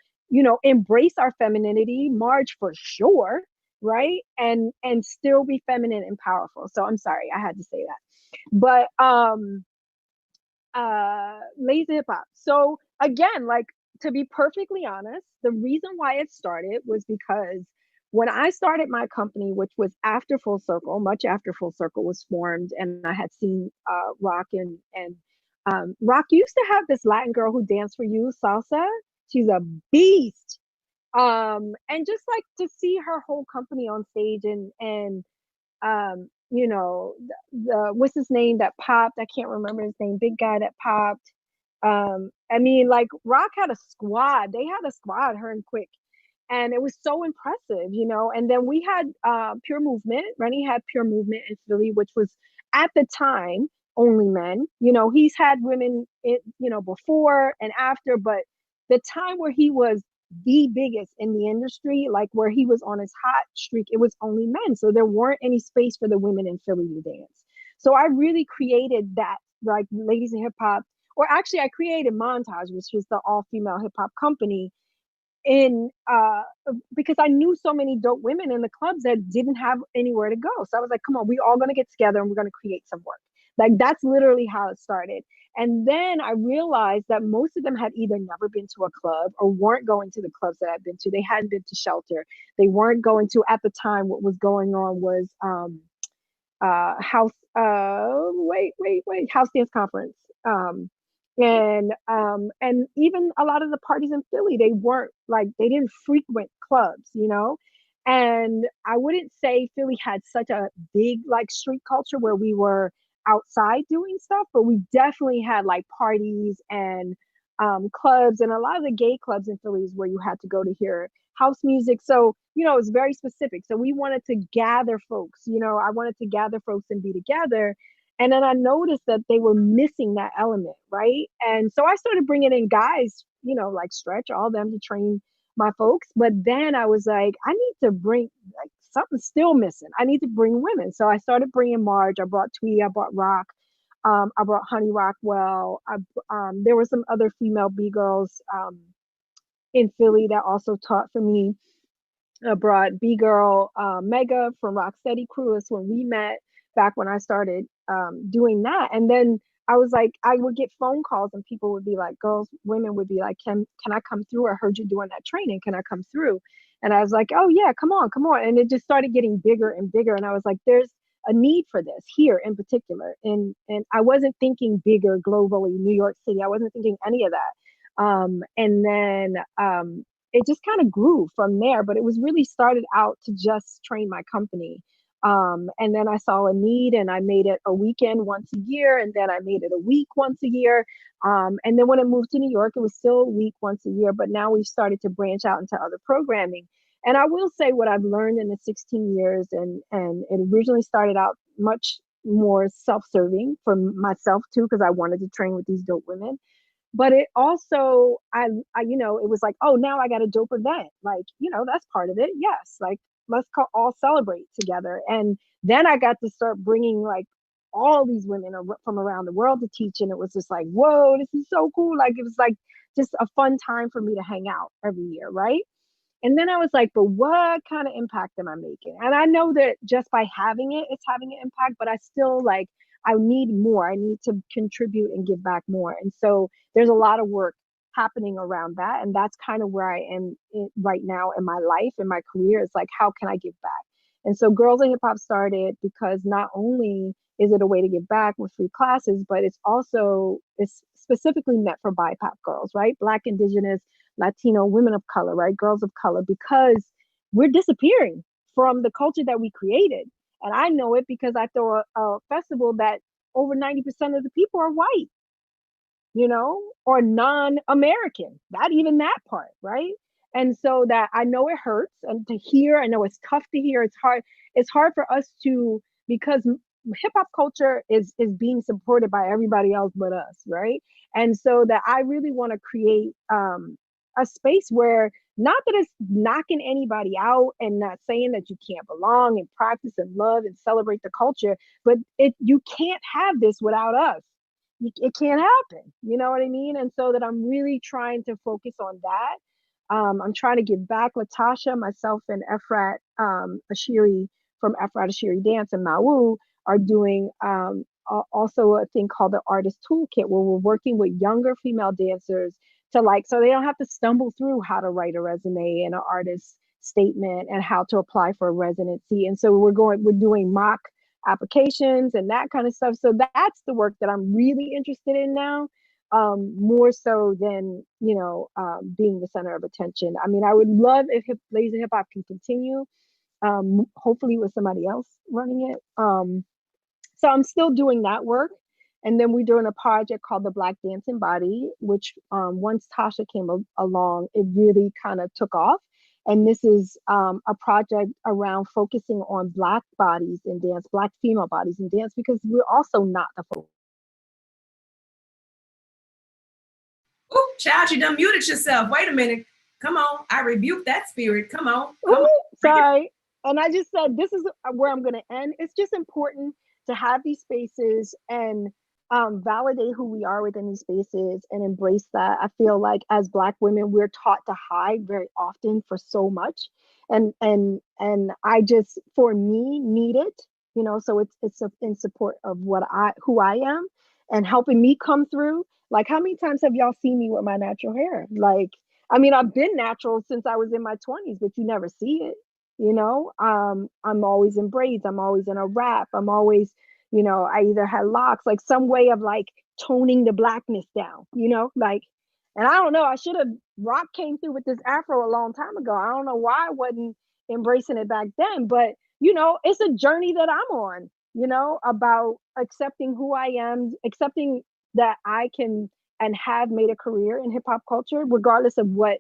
embrace our femininity, Marge for sure, right? And still be feminine and powerful. So I'm sorry, I had to say that. But lazy hip hop. So again, like, to be perfectly honest, the reason why it started was because when I started my company, which was after Full Circle, much after Full Circle was formed, and I had seen Rock and Rock used to have this Latin girl who danced for you, Salsa. She's a beast. And just like to see her whole company on stage and the what's his name that popped? I can't remember his name. Big guy that popped. I mean, like, Rock had a squad. They had a squad, her and Quick. And it was so impressive, And then we had Pure Movement. Rennie had Pure Movement in Philly, which was at the time only men. He's had women, before and after, but the time where he was the biggest in the industry, like where he was on his hot streak, it was only men. So there weren't any space for the women in Philly to dance. So I really created that, like, Ladies in Hip Hop, or actually I created Montage, which is the all-female hip hop company, in because I knew so many dope women in the clubs that didn't have anywhere to go. So I was like, come on, we all gonna get together and we're gonna create some work. Like, that's literally how it started. And then I realized that most of them had either never been to a club or weren't going to the clubs that I've been to. They hadn't been to Shelter. They weren't going to, at the time, what was going on was house house dance conference. And even a lot of the parties in Philly, they weren't like, they didn't frequent clubs, And I wouldn't say Philly had such a big like street culture where we were outside doing stuff, but we definitely had like parties and clubs, and a lot of the gay clubs in Philly is where you had to go to hear house music. So, it's very specific. So we wanted to gather folks, I wanted to gather folks and be together. And then I noticed that they were missing that element, right? And so I started bringing in guys, like Stretch, all them to train my folks. But then I was like, I need to bring, like, something's still missing. I need to bring women. So I started bringing Marge. I brought Tweety. I brought Rock. I brought Honey Rockwell. There were some other female B-girls in Philly that also taught for me. I brought B-girl Mega from Rocksteady Crew. Is when we met back when I started doing that. And then I was like, I would get phone calls and people would be like, women would be like, can I come through? I heard you doing that training. Can I come through? And I was like, oh yeah, come on. And it just started getting bigger and bigger. And I was like, there's a need for this here in particular. And I wasn't thinking bigger globally, New York City. I wasn't thinking any of that. And then it just kind of grew from there, but it was really started out to just train my company. And then I saw a need and I made it a weekend once a year. And then I made it a week once a year. And then when I moved to New York, it was still a week once a year, but now we've started to branch out into other programming. And I will say what I've learned in the 16 years, and it originally started out much more self-serving for myself too, because I wanted to train with these dope women. But it also, I it was like, oh, now I got a dope event. Like, that's part of it. Yes. Like, let's all celebrate together. And then I got to start bringing like all these women from around the world to teach. And it was just like, whoa, this is so cool. Like, it was like just a fun time for me to hang out every year. Right. And then I was like, but what kind of impact am I making? And I know that just by having it, it's having an impact, but I still like, I need more. I need to contribute and give back more. And so there's a lot of work happening around that. And that's kind of where I am right now in my life, in my career. It's like, how can I give back? And so Girls in Hip Hop started because not only is it a way to give back with free classes, but it's specifically meant for BIPOC girls, right? Black, Indigenous, Latino, women of color, right? Girls of color, because we're disappearing from the culture that we created. And I know it because I throw a festival that over 90% of the people are white, or non-American, not even that part, right? And so that I know it hurts and to hear, I know it's tough to hear. It's hard for us to, because hip hop culture is being supported by everybody else but us, right? And so that I really want to create a space where, not that it's knocking anybody out and not saying that you can't belong and practice and love and celebrate the culture, but you can't have this without us. It can't happen. You know what I mean? And so that I'm really trying to focus on that. I'm trying to give back. LaTasha, myself, and Efrat Ashiri from Efrat Ashiri Dance and Mawu are doing also a thing called the Artist Toolkit, where we're working with younger female dancers so they don't have to stumble through how to write a resume and an artist statement and how to apply for a residency. And so we're doing mock applications and that kind of stuff. So that's the work that I'm really interested in now, more so than, being the center of attention. I mean, I would love if Ladies in Hip Hop can continue, hopefully with somebody else running it. So I'm still doing that work. And then we're doing a project called the Black Dancing Body, which once Tasha came along, it really kind of took off. And this is a project around focusing on Black bodies in dance, Black female bodies in dance, because we're also not the focus. Oh, child, you done muted yourself. Wait a minute. Come on. I rebuke that spirit. Come on. Sorry. And I just said, this is where I'm going to end. It's just important to have these spaces and validate who we are within these spaces and embrace that. I feel like as Black women, we're taught to hide very often for so much. And I just, for me, need it, so it's in support of who I am and helping me come through. Like, how many times have y'all seen me with my natural hair? Like, I mean, I've been natural since I was in my 20s, but you never see it, I'm always in braids. I'm always in a wrap. I'm always, I either had locks, like some way of like toning the Blackness down, like, and I don't know, Rock came through with this Afro a long time ago. I don't know why I wasn't embracing it back then, but it's a journey that I'm on, about accepting who I am, accepting that I can and have made a career in hip hop culture, regardless of what,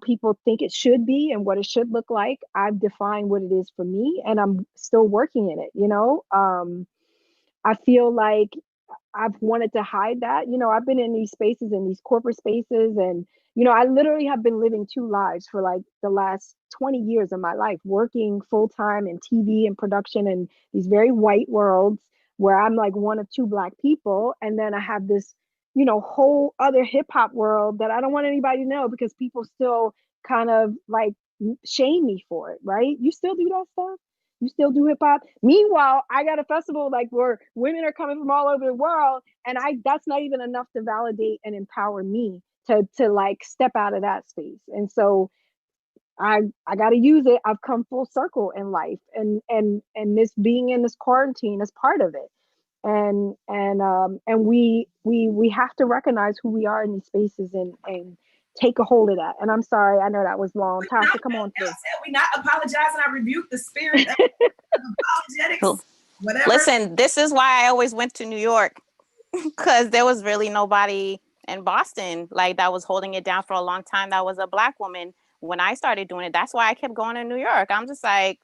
people think it should be and what it should look like. I've defined what it is for me and I'm still working in it, I feel like I've wanted to hide that. I've been in these spaces, in these corporate spaces, and I literally have been living two lives for like the last 20 years of my life, working full-time in TV and production in these very white worlds where I'm like one of two Black people. And then I have this, whole other hip hop world that I don't want anybody to know because people still kind of like shame me for it, right? You still do that stuff? You still do hip hop? Meanwhile, I got a festival like where women are coming from all over the world, and that's not even enough to validate and empower me to like step out of that space. And so I got to use it. I've come full circle in life, and this being in this quarantine is part of it. And we have to recognize who we are in these spaces and take a hold of that. And I'm sorry, I know that was long. Tasha, come on through. We're not apologizing. I rebuke the spirit of apologetics. Cool. Whatever. Listen, this is why I always went to New York, because there was really nobody in Boston like that was holding it down for a long time. That was a Black woman when I started doing it. That's why I kept going to New York. I'm just like,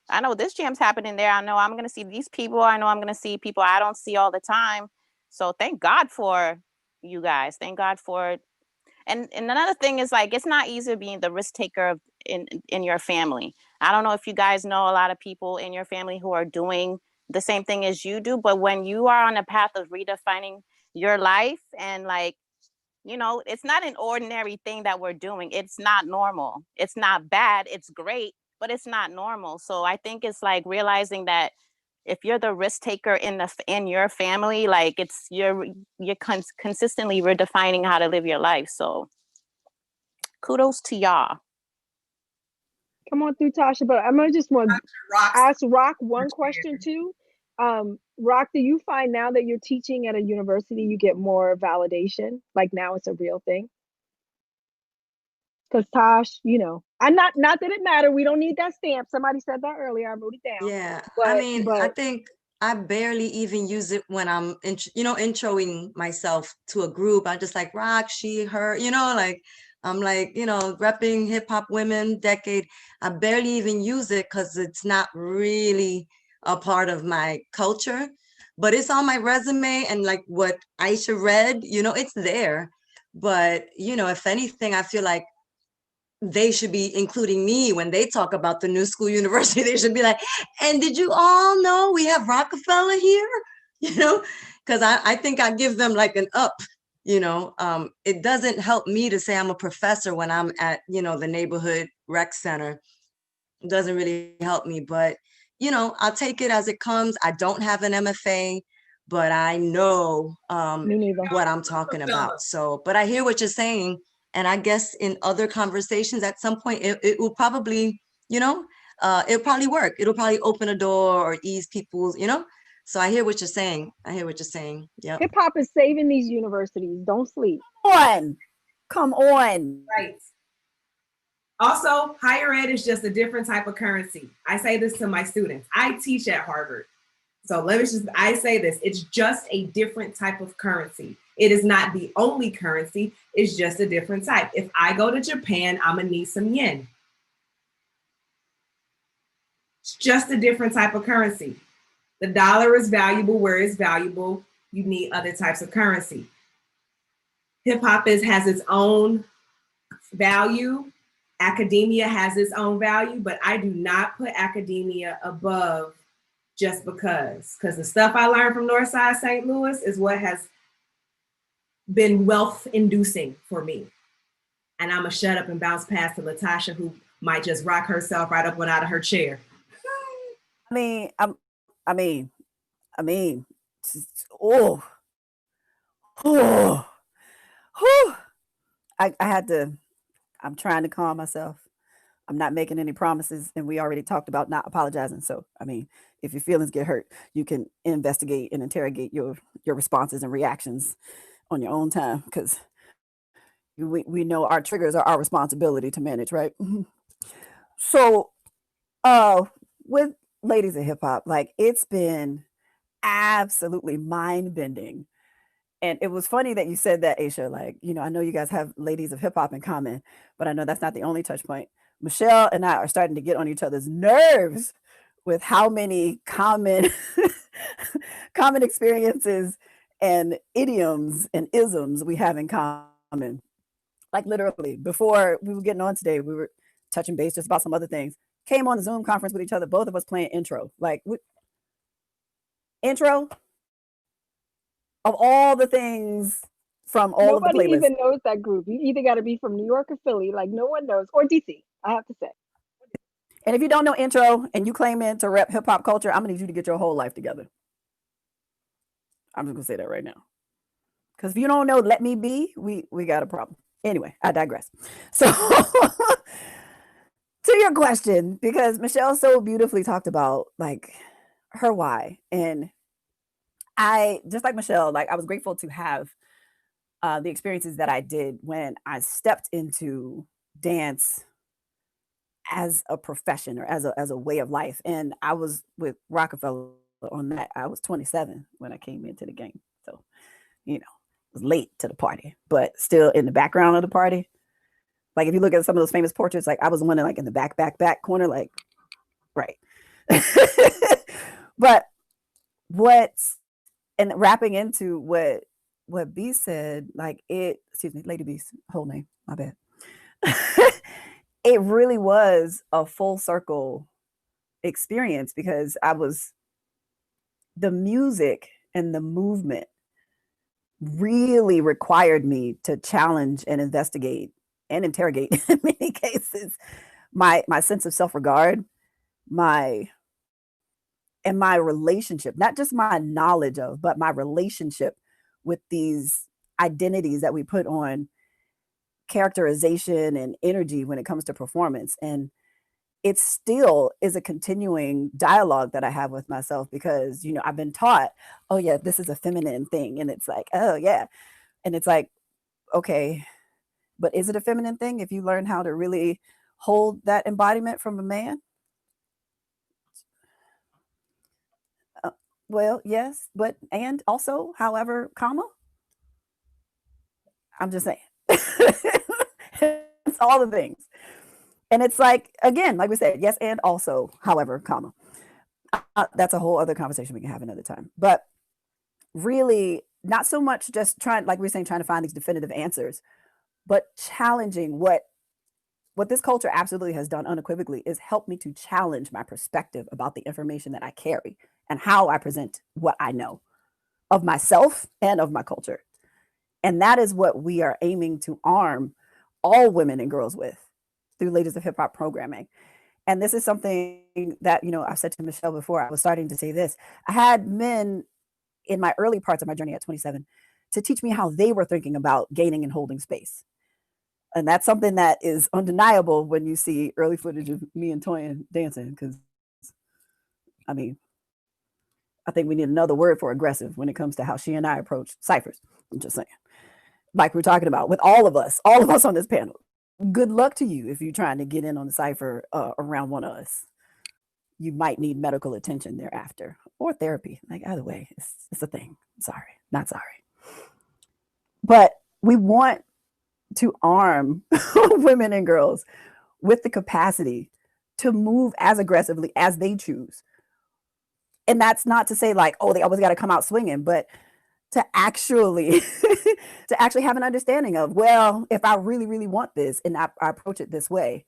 I know this jam's happening there. I know I'm going to see these people. I know I'm going to see people I don't see all the time. So thank God for you guys. Thank God for, and another thing is like, it's not easy being the risk taker in your family. I don't know if you guys know a lot of people in your family who are doing the same thing as you do, but when you are on a path of redefining your life and like, you know, it's not an ordinary thing that we're doing. It's not normal. It's not bad. It's great, but it's not normal. So I think it's like realizing that if you're the risk taker in your family, like it's you're consistently redefining how to live your life. So kudos to y'all. Come on through, Tasha. But I'm gonna just want to ask Rock one question too. Rock, do you find now that you're teaching at a university, you get more validation? Like now it's a real thing? Because Tosh, you know, I'm not that it matter. We don't need that stamp. Somebody said that earlier. I wrote it down. Yeah, But, I mean, I think I barely even use it when I'm, introing myself to a group. I just like rock, she, her, like, I'm like, repping hip hop women decade. I barely even use it because it's not really a part of my culture, but it's on my resume, and like what Aisha read, it's there. But, if anything, I feel like they should be including me when they talk about the new school university. They should be like, and did you all know we have Rokafella here? Because I think I give them like an up. It doesn't help me to say I'm a professor when I'm at, the neighborhood rec center. It doesn't really help me, but, I'll take it as it comes. I don't have an MFA, but I know what I'm talking about. So, but I hear what you're saying. And I guess in other conversations at some point, it will probably, it'll probably work. It'll probably open a door or ease people's, So I hear what you're saying. Yeah. Hip hop is saving these universities. Don't sleep. Come on. Right. Also, higher ed is just a different type of currency. I say this to my students. I teach at Harvard. So I say this, it's just a different type of currency. It is not the only currency, it's just a different type. If I go to Japan, I'm gonna need some yen. It's just a different type of currency. The dollar is valuable where it's valuable. You need other types of currency. Hip hop has its own value. Academia has its own value, but I do not put academia above just because the stuff I learned from Northside St. Louis is what has been wealth inducing for me. And I'm gonna shut up and bounce past to LaTasha, who might just rock herself right up and out of her chair. I'm trying to calm myself. I'm not making any promises, and we already talked about not apologizing. So, if your feelings get hurt, you can investigate and interrogate your responses and reactions on your own time, because we know our triggers are our responsibility to manage, right? So, with Ladies of Hip Hop, like, it's been absolutely mind-bending. And it was funny that you said that, Aisha. Like, I know you guys have Ladies of Hip Hop in common, but I know that's not the only touch point. Michelle and I are starting to get on each other's nerves with how many common experiences and idioms and isms we have in common. Like, literally, before we were getting on today, we were touching base just about some other things. Came on a Zoom conference with each other, both of us playing intro. Like, intro of all the things from all of the playlists. Nobody even knows that group. You either got to be from New York or Philly. Like, no one knows. Or DC, I have to say. And if you don't know intro and you claim it to rep hip hop culture, I'm going to need you to get your whole life together. I'm just going to say that right now. Because if you don't know Let Me Be, we got a problem. Anyway, I digress. So to your question, because Michelle so beautifully talked about like her why, and I just like Michelle, like I was grateful to have the experiences that I did when I stepped into dance as a profession or as a way of life. And I was with Rokafella on that. I was 27 when I came into the game, so you know, was late to the party, but still in the background of the party. Like if you look at some of those famous portraits, like I was one in like in the back corner, like right. But what's and wrapping into what B said, like it, excuse me, LadyBeast, whole name, my bad. It really was a full circle experience because the music and the movement really required me to challenge and investigate and interrogate in many cases my sense of self-regard, my relationship, not just my knowledge of, but my relationship with these identities that we put on characterization and energy when it comes to performance. And it still is a continuing dialogue that I have with myself because, you know, I've been taught, oh yeah, this is a feminine thing. And it's like, oh yeah. And it's like, okay, but is it a feminine thing if you learn how to really hold that embodiment from a man? Well, yes, but and also, however, comma, I'm just saying. It's all the things. And it's like, again, like we said, yes, and also, however, comma. That's a whole other conversation we can have another time. But really, not so much just trying, like we were saying, trying to find these definitive answers, but challenging what this culture absolutely has done unequivocally is help me to challenge my perspective about the information that I carry and how I present what I know of myself and of my culture. And that is what we are aiming to arm all women and girls with through Ladies of Hip Hop programming. And this is something that, you know, I've said to Michelle before, I was starting to say this. I had men in my early parts of my journey at 27 to teach me how they were thinking about gaining and holding space. And that's something that is undeniable when you see early footage of me and Toyin dancing, because, I mean, I think we need another word for aggressive when it comes to how she and I approach ciphers. I'm just saying. Like we're talking about with all of us on this panel. Good luck to you if you're trying to get in on the cipher around one of us. You might need medical attention thereafter or therapy. Like either way, it's a thing. Sorry, not sorry. But we want to arm women and girls with the capacity to move as aggressively as they choose. And that's not to say like, oh, they always got to come out swinging, but to actually have an understanding of, well, if I really, really want this and I approach it this way,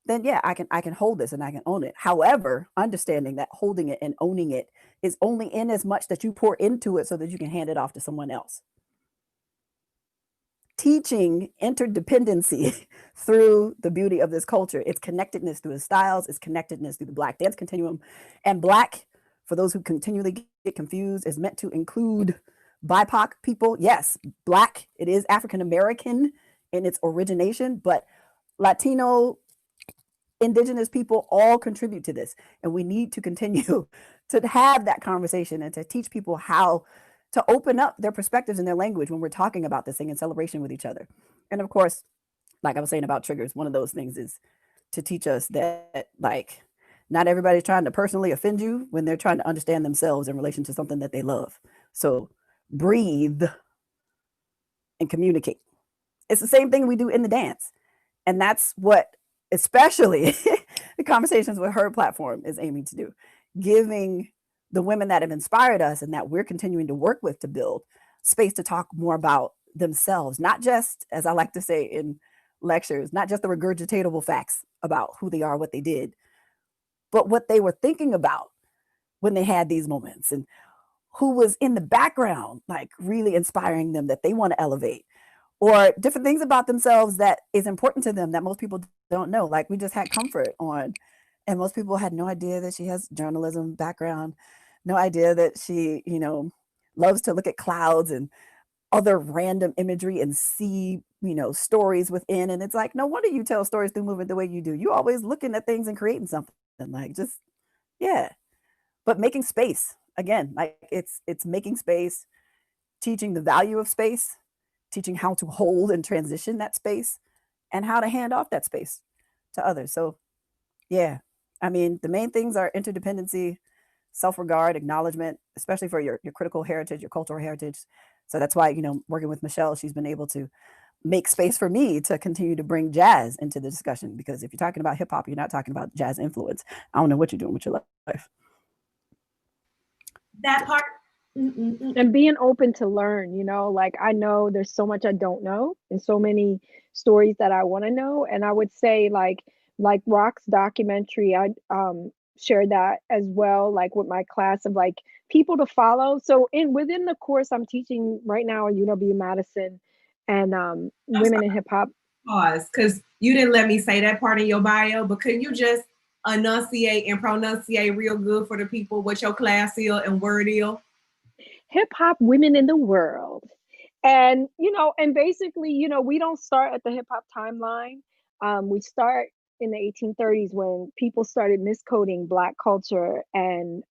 then yeah, I can hold this and I can own it. However, understanding that holding it and owning it is only in as much that you pour into it so that you can hand it off to someone else. Teaching interdependency through the beauty of this culture, its connectedness through the styles, its connectedness through the Black dance continuum. And Black, for those who continually get confused, is meant to include BIPOC people. Yes, Black, it is African American in its origination, but Latino, Indigenous people all contribute to this. And we need to continue to have that conversation and to teach people how to open up their perspectives and their language when we're talking about this thing in celebration with each other. And of course, like I was saying about triggers, one of those things is to teach us that like not everybody's trying to personally offend you when they're trying to understand themselves in relation to something that they love. So breathe and communicate. It's the same thing we do in the dance. And that's what especially the Conversations with Her platform is aiming to do, giving the women that have inspired us and that we're continuing to work with to build space to talk more about themselves, not just, as I like to say in lectures, not just the regurgitatable facts about who they are, what they did, but what they were thinking about when they had these moments and who was in the background, like really inspiring them that they want to elevate, or different things about themselves that is important to them that most people don't know. Like we just had Comfort on, and most people had no idea that she has journalism background, no idea that she, you know, loves to look at clouds and other random imagery and see, stories within. And it's like, no wonder you tell stories through movement the way you do. You always looking at things and creating something. Like, just, yeah. But making space, again, like it's making space, teaching the value of space, teaching how to hold and transition that space, and how to hand off that space to others. So yeah, I mean, the main things are interdependency, self-regard, acknowledgement, especially for your critical heritage, your cultural heritage. So that's why, working with Michel, she's been able to make space for me to continue to bring jazz into the discussion. Because if you're talking about hip hop, you're not talking about jazz influence. I don't know what you're doing with your life. That part. And being open to learn, like I know there's so much I don't know and so many stories that I want to know. And I would say like Rock's documentary, I shared that as well, like with my class of like people to follow. So within the course I'm teaching right now at UW-Madison and women in hip hop. Pause, because you didn't let me say that part in your bio, but can you just enunciate and pronunciate real good for the people what your class is and word is? Hip hop women in the world. And, and basically, we don't start at the hip hop timeline. We start in the 1830s when people started miscoding Black culture and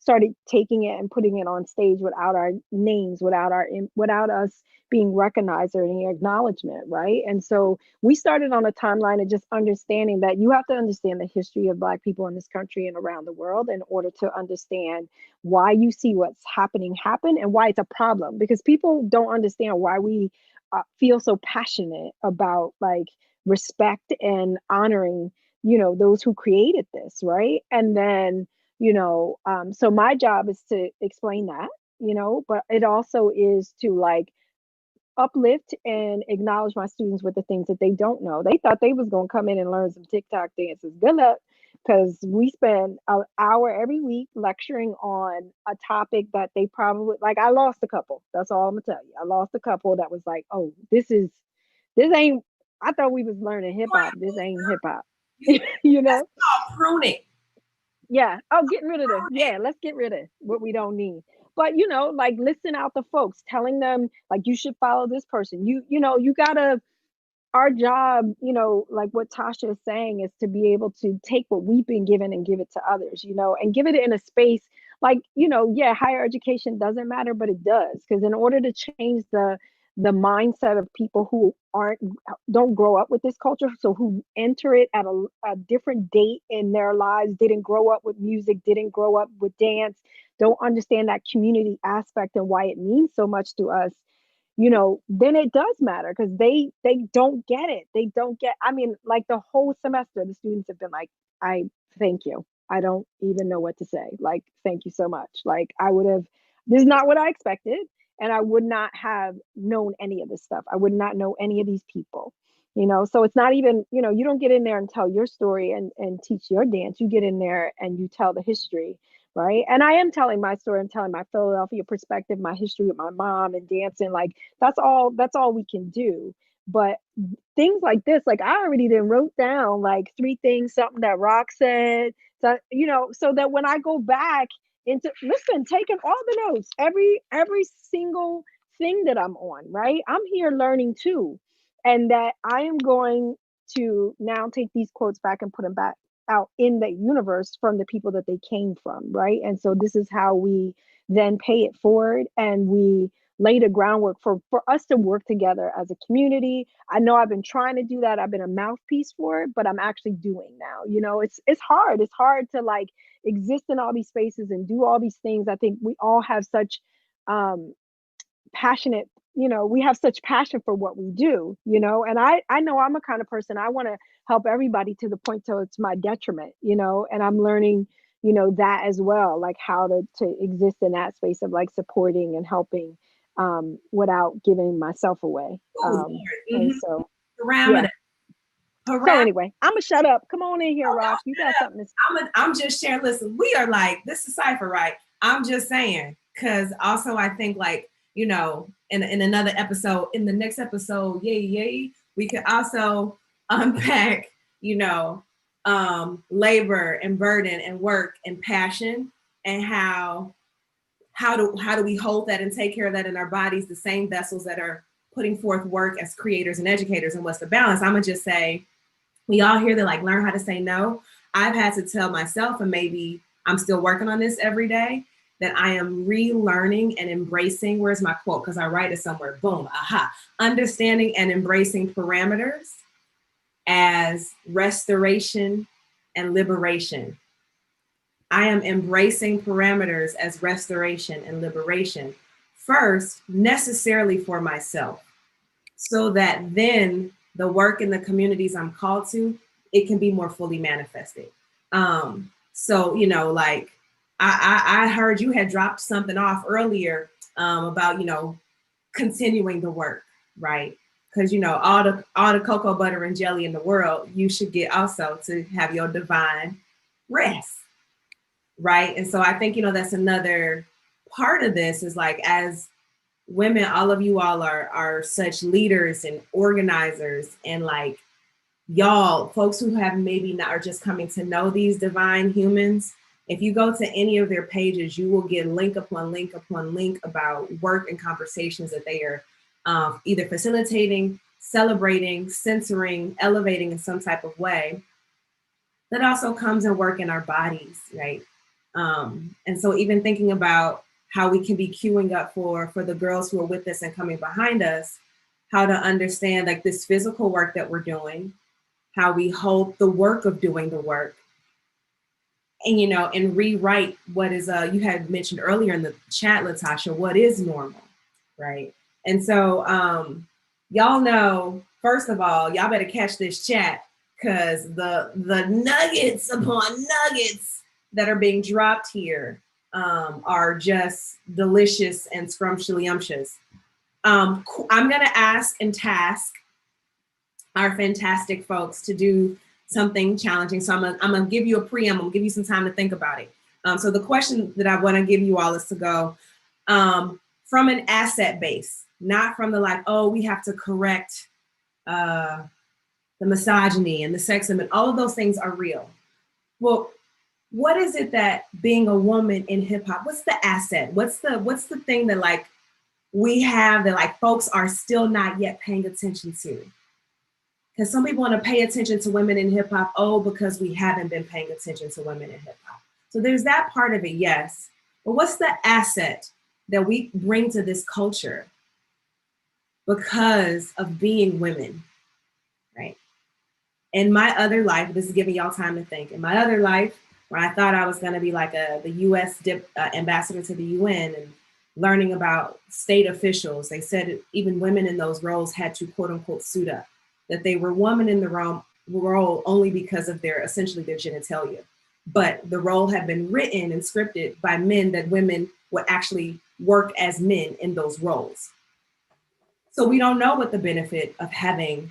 started taking it and putting it on stage without our names, without us being recognized or any acknowledgement, right? And so we started on a timeline of just understanding that you have to understand the history of Black people in this country and around the world in order to understand why you see what's happening happen and why it's a problem. Because people don't understand why we feel so passionate about like respect and honoring, those who created this, right? And then, so my job is to explain that, but it also is to like uplift and acknowledge my students with the things that they don't know. They thought they was going to come in and learn some TikTok dances. Good luck, because we spend an hour every week lecturing on a topic that they probably, like I lost a couple. That's all I'm gonna tell you. I lost a couple that was like, oh, this ain't, I thought we was learning hip hop. This ain't hip hop. That's called pruning. Yeah. Oh, getting rid of this. Yeah, let's get rid of what we don't need. But like listen out the folks, telling them like you should follow this person. You gotta, our job, like what Tasha is saying, is to be able to take what we've been given and give it to others, and give it in a space like, yeah, higher education doesn't matter, but it does. Because in order to change the mindset of people who don't grow up with this culture, so who enter it at a different date in their lives, didn't grow up with music, didn't grow up with dance, don't understand that community aspect and why it means so much to us, then it does matter, because they don't get it. They don't get, I mean, like the whole semester, the students have been like, I thank you. I don't even know what to say. Like, thank you so much. Like this is not what I expected. And I would not have known any of this stuff. I would not know any of these people, so it's not even, you don't get in there and tell your story and teach your dance. You get in there and you tell the history, right? And I am telling my story. I'm telling my Philadelphia perspective, my history with my mom and dancing. Like that's all we can do. But things like this, like I already then wrote down like 3 things, something that Rock said, so, so that when I go back into, listen, taking all the notes, every single thing that I'm on, right? I'm here learning too. And that I am going to now take these quotes back and put them back out in the universe from the people that they came from, right? And so this is how we then pay it forward, and we lay the groundwork for us to work together as a community. I know I've been trying to do that. I've been a mouthpiece for it, but I'm actually doing now. It's hard. It's hard to like exist in all these spaces and do all these things. I think we all have such passionate, we have such passion for what we do, and I know I'm a kind of person, I want to help everybody to the point till it's my detriment, and I'm learning, that as well, like how to exist in that space of like supporting and helping without giving myself away. And so, yeah. So anyway, I'm gonna shut up. Come on in here, Rock. You got something to say. I'm just sharing. Listen, we are like, this is Cypher, right? I'm just saying, because also I think like, in another episode, in the next episode, yay, we could also unpack, labor and burden and work and passion, and how how do we hold that and take care of that in our bodies, the same vessels that are putting forth work as creators and educators, and what's the balance? I'm gonna just say, we all hear that, like, learn how to say no. I've had to tell myself, and maybe I'm still working on this every day, that I am relearning and embracing, where's my quote? Because I write it somewhere, boom, aha. Understanding and embracing parameters as restoration and liberation. I am embracing parameters as restoration and liberation. First, necessarily for myself, so that then the work in the communities I'm called to, it can be more fully manifested. So, you know, like I heard you had dropped something off earlier about, you know, continuing the work, right? Because, you know, all the cocoa butter and jelly in the world, you should get also to have your divine rest, right? And so I think, you know, that's another part of this is like, as women, all of you all are such leaders and organizers, and like y'all, folks who have maybe not are just coming to know these divine humans. If you go to any of their pages, you will get link upon link upon link about work and conversations that they are either facilitating, celebrating, censoring, elevating in some type of way. That also comes and work in our bodies, right? And so even thinking about how we can be queuing up for the girls who are with us and coming behind us, how to understand like this physical work that we're doing, how we hold the work of doing the work, and, you know, and rewrite what is, you had mentioned earlier in the chat, LaTasha, what is normal, right? And so y'all know, first of all, y'all better catch this chat, because the nuggets upon nuggets that are being dropped here are just delicious and scrumptious. I'm gonna ask and task our fantastic folks to do something challenging. So I'm gonna give you a preamble, give you some time to think about it. So the question that I wanna give you all is to go from an asset base, not from the like, oh, we have to correct the misogyny and the sexism, and all of those things are real. Well, what is it that being a woman in hip hop, what's the asset? What's the thing that like we have that like folks are still not yet paying attention to? Because some people want to pay attention to women in hip hop, because we haven't been paying attention to women in hip hop. So there's that part of it, yes. But what's the asset that we bring to this culture because of being women, right? In my other life, this is giving y'all time to think. In my other life, where I thought I was going to be like the U.S. ambassador to the UN and learning about state officials, they said even women in those roles had to quote unquote suit up, that they were women in the role only because of essentially their genitalia. But the role had been written and scripted by men that women would actually work as men in those roles. So we don't know what the benefit of having,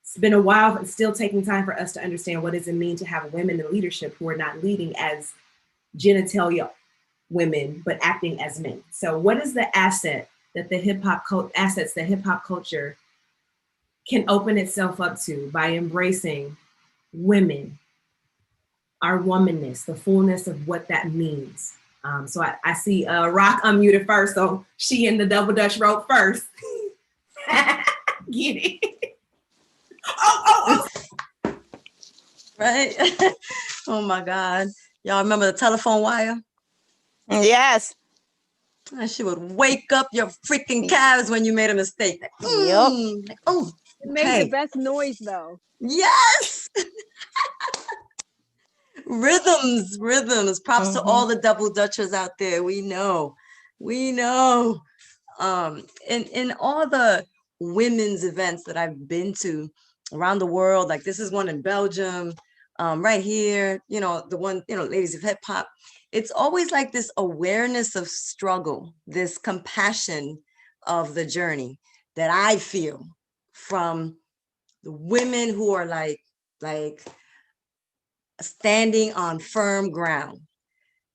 it's been a while, but still taking time for us to understand what does it mean to have women in leadership who are not leading as genitalia women, but acting as men. So what is the asset that the assets that hip hop culture can open itself up to by embracing women, our womanness, the fullness of what that means? So I see Rock unmuted first, so she in the double dutch rope first. Get it? Oh. Right? Oh my God. Y'all remember the telephone wire? Yes. And she would wake up your freaking calves when you made a mistake. Like, Yep. Oh, It made the best noise though. yes. Rhythms. Props to all the double dutchers out there. We know. In all the women's events that I've been to around the world, like this is one in Belgium, right here, you know, the one, you know, Ladies of Hip Hop, it's always like this awareness of struggle, this compassion of the journey that I feel from the women who are like standing on firm ground.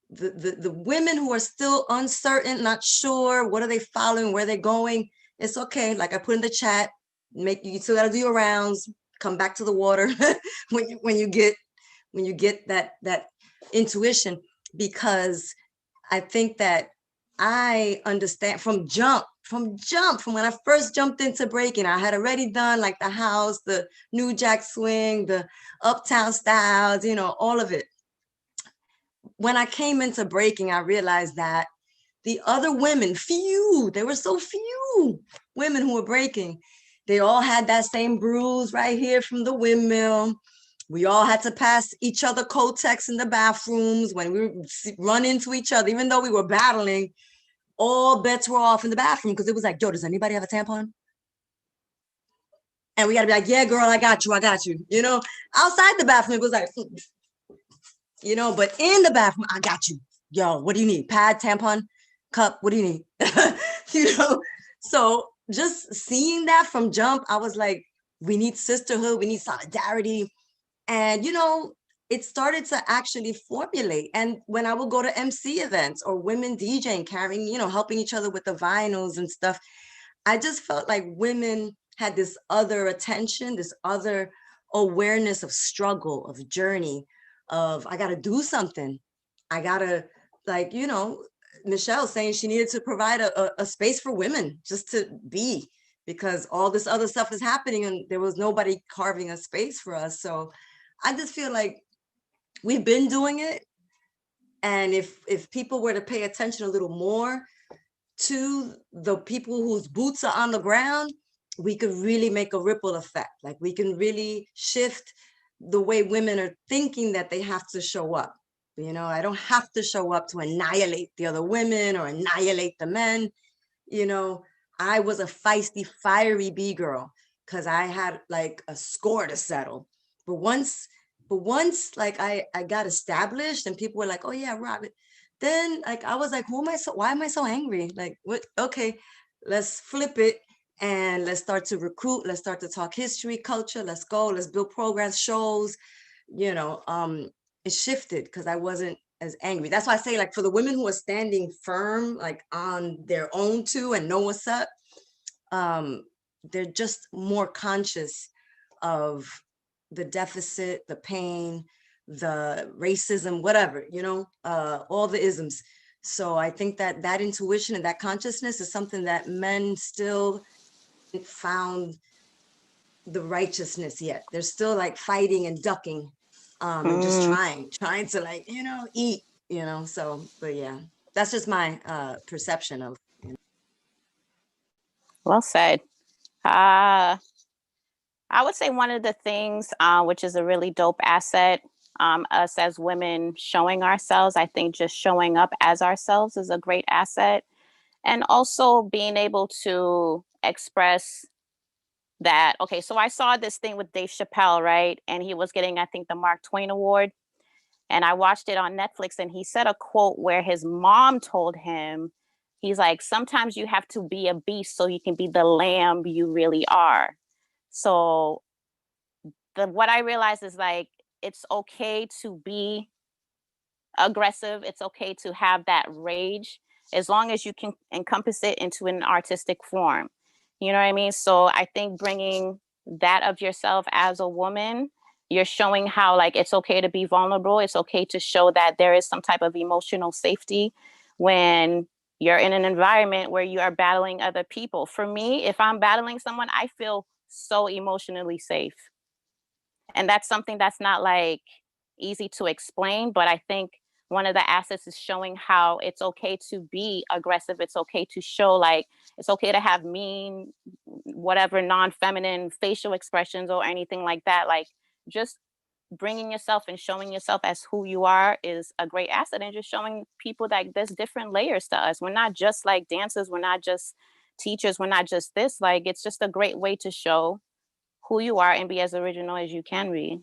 The women who are still uncertain, not sure, what are they following, where they're going, it's okay. Like I put in the chat, you still gotta do your rounds, come back to the water when you get that intuition, because I think that I understand from when I first jumped into breaking, I had already done like the house, the New Jack Swing, the Uptown Styles, you know, all of it. When I came into breaking, I realized that the other women, there were so few women who were breaking. They all had that same bruise right here from the windmill. We all had to pass each other Kotex in the bathrooms when we would run into each other, even though we were battling. All bets were off in the bathroom because it was like, yo, does anybody have a tampon? And we got to be like, yeah, girl, I got you. You know, outside the bathroom, it was like, you know, but in the bathroom, I got you. Yo, what do you need? Pad, tampon, cup, what do you need? You know, so just seeing that from jump, I was like, we need sisterhood, we need solidarity. And, you know, it started to actually formulate. And when I would go to MC events or women DJing, carrying, you know, helping each other with the vinyls and stuff, I just felt like women had this other attention, this other awareness of struggle, of journey, of I got to do something. I got to, like, you know, Michel saying she needed to provide a space for women just to be, because all this other stuff is happening and there was nobody carving a space for us. So I just feel like we've been doing it. And if people were to pay attention a little more to the people whose boots are on the ground, we could really make a ripple effect. Like we can really shift the way women are thinking that they have to show up. You know, I don't have to show up to annihilate the other women or annihilate the men. You know, I was a feisty, fiery B-girl because I had like a score to settle. But once like I got established and people were like, oh yeah, Robert, then like I was like, why am I so angry? Like, what? Okay, let's flip it and let's start to recruit. Let's start to talk history, culture. Let's go. Let's build programs, shows. You know, it shifted because I wasn't as angry. That's why I say, like, for the women who are standing firm, like on their own too, and know what's up, they're just more conscious of the deficit, the pain, the racism, whatever, you know, all the isms. So I think that that intuition and that consciousness is something that men still found the righteousness yet. They're still like fighting and ducking, and just trying to, like, you know, eat, you know. So, but yeah, that's just my perception of. Well said. I would say one of the things, which is a really dope asset, us as women showing ourselves, I think just showing up as ourselves is a great asset. And also being able to express that, okay, so I saw this thing with Dave Chappelle, right? And he was getting, I think, the Mark Twain Award. And I watched it on Netflix, and he said a quote where his mom told him, he's like, sometimes you have to be a beast so you can be the lamb you really are. So what I realized is, like, it's okay to be aggressive. It's okay to have that rage as long as you can encompass it into an artistic form. You know what I mean? So I think bringing that of yourself as a woman, you're showing how, like, it's okay to be vulnerable. It's okay to show that there is some type of emotional safety when you're in an environment where you are battling other people. For me, if I'm battling someone, I feel so emotionally safe. And that's something that's not like easy to explain, but I think one of the assets is showing how it's okay to be aggressive. It's okay to show, like, it's okay to have mean, whatever, non-feminine facial expressions or anything like that. Like, just bringing yourself and showing yourself as who you are is a great asset, and just showing people that there's different layers to us. We're not just like dancers. We're not just teachers. We're not just this. Like, it's just a great way to show who you are and be as original as you can be.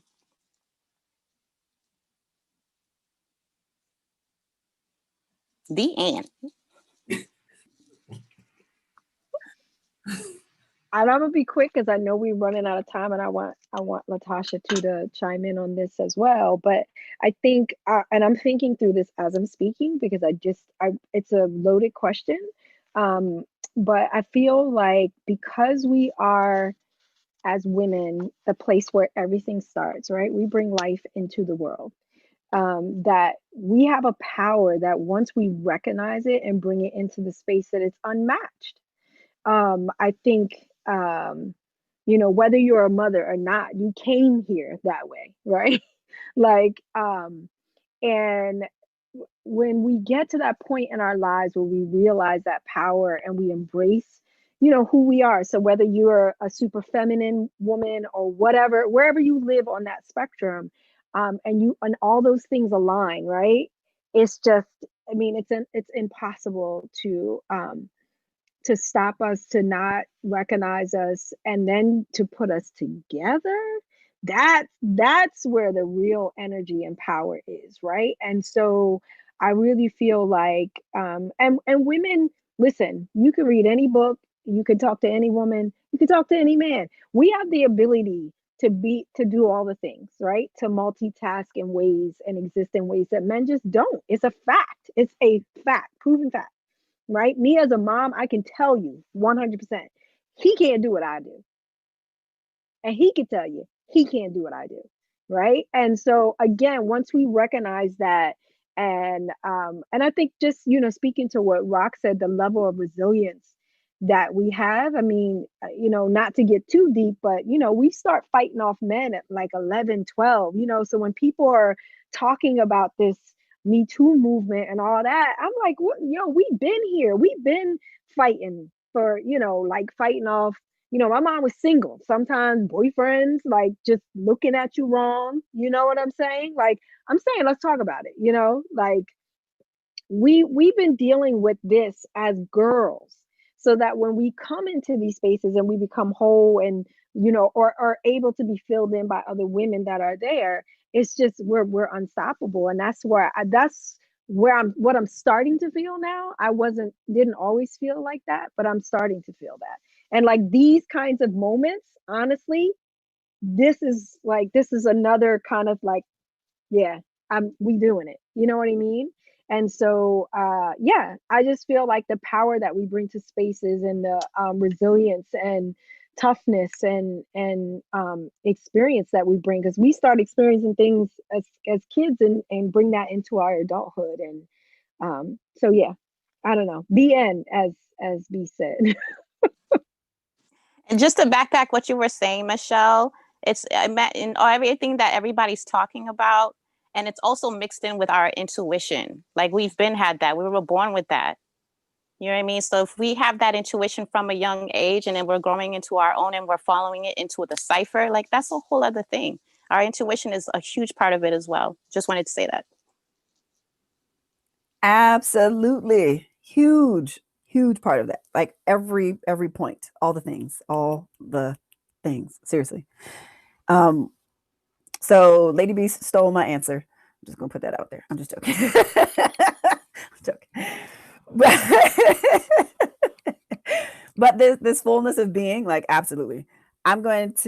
The end. And I'm gonna be quick because I know we're running out of time, and I want LaTasha to chime in on this as well. But I think, and I'm thinking through this as I'm speaking because it's a loaded question. But I feel like because we are, as women, the place where everything starts, right? We bring life into the world. that we have a power that once we recognize it and bring it into the space, that it's unmatched. I think, whether you're a mother or not, you came here that way, right? Like, and when we get to that point in our lives where we realize that power and we embrace, who we are. So whether you're a super feminine woman or whatever, wherever you live on that spectrum, and all those things align, right? It's just, I mean, it's impossible to stop us, to not recognize us, and then to put us together. That's where the real energy and power is, right? And so I really feel like, and women, listen, you can read any book, you can talk to any woman, you can talk to any man. We have the ability to do all the things, right? To multitask in ways and exist in ways that men just don't. It's a fact. It's a fact, proven fact, right? Me as a mom, I can tell you 100%, he can't do what I do. And he can tell you he can't do what I do, right? And so again, once we recognize that, and I think just, speaking to what Rock said, the level of resilience that we have, I mean, not to get too deep, but we start fighting off men at like 11, 12, so when people are talking about this Me Too movement and all that, I'm like, what, we've been here, we've been fighting for, like fighting off. My mom was single. Sometimes boyfriends like just looking at you wrong. You know what I'm saying? Like, I'm saying, let's talk about it. Like we've been dealing with this as girls, so that when we come into these spaces and we become whole and or are able to be filled in by other women that are there, it's just we're unstoppable. And that's where what I'm starting to feel now. I didn't always feel like that, but I'm starting to feel that. And like these kinds of moments, honestly, this is another kind of like, yeah, we doing it. You know what I mean? And so yeah, I just feel like the power that we bring to spaces, and the resilience and toughness and experience that we bring, because we start experiencing things as kids, and bring that into our adulthood. And so yeah, I don't know. BN, as B said. And just to backpack what you were saying, Michelle, it's in everything that everybody's talking about, and it's also mixed in with our intuition. Like we've had that. We were born with that. You know what I mean? So if we have that intuition from a young age, and then we're growing into our own and we're following it into the cipher, like that's a whole other thing. Our intuition is a huge part of it as well. Just wanted to say that. Absolutely. Huge part of that. Like every point, all the things. Seriously. So LadyBeast stole my answer. I'm just gonna put that out there. I'm just joking. I'm joking. But this fullness of being, like, absolutely. I wasn't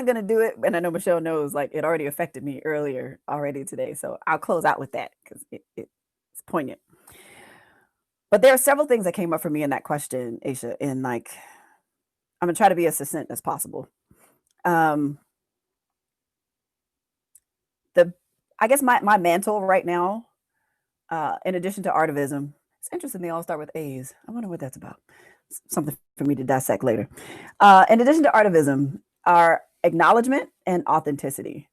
gonna do it, and I know Michelle knows, like, it already affected me earlier already today. So I'll close out with that because it's poignant. But there are several things that came up for me in that question, Aisha, and like I'm gonna try to be as succinct as possible. I guess my mantle right now, in addition to artivism, it's interesting they all start with A's. I wonder what that's about. Something for me to dissect later. In addition to artivism, are acknowledgement and authenticity.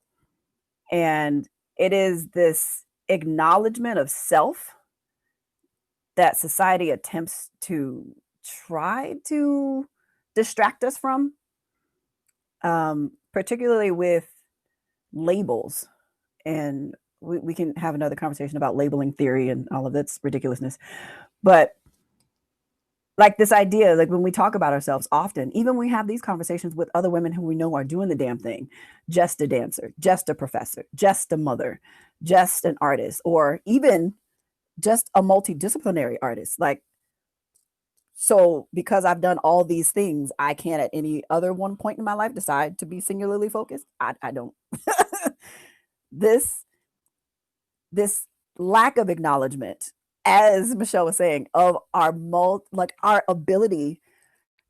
And it is this acknowledgement of self that society attempts to try to distract us from, particularly with labels. And we can have another conversation about labeling theory and all of that's ridiculousness. But like this idea, like when we talk about ourselves often, even when we have these conversations with other women who we know are doing the damn thing, just a dancer, just a professor, just a mother, just an artist, or even just a multidisciplinary artist. Like, so because I've done all these things, I can't at any other one point in my life decide to be singularly focused. I don't. This lack of acknowledgement, as Michelle was saying, of our ability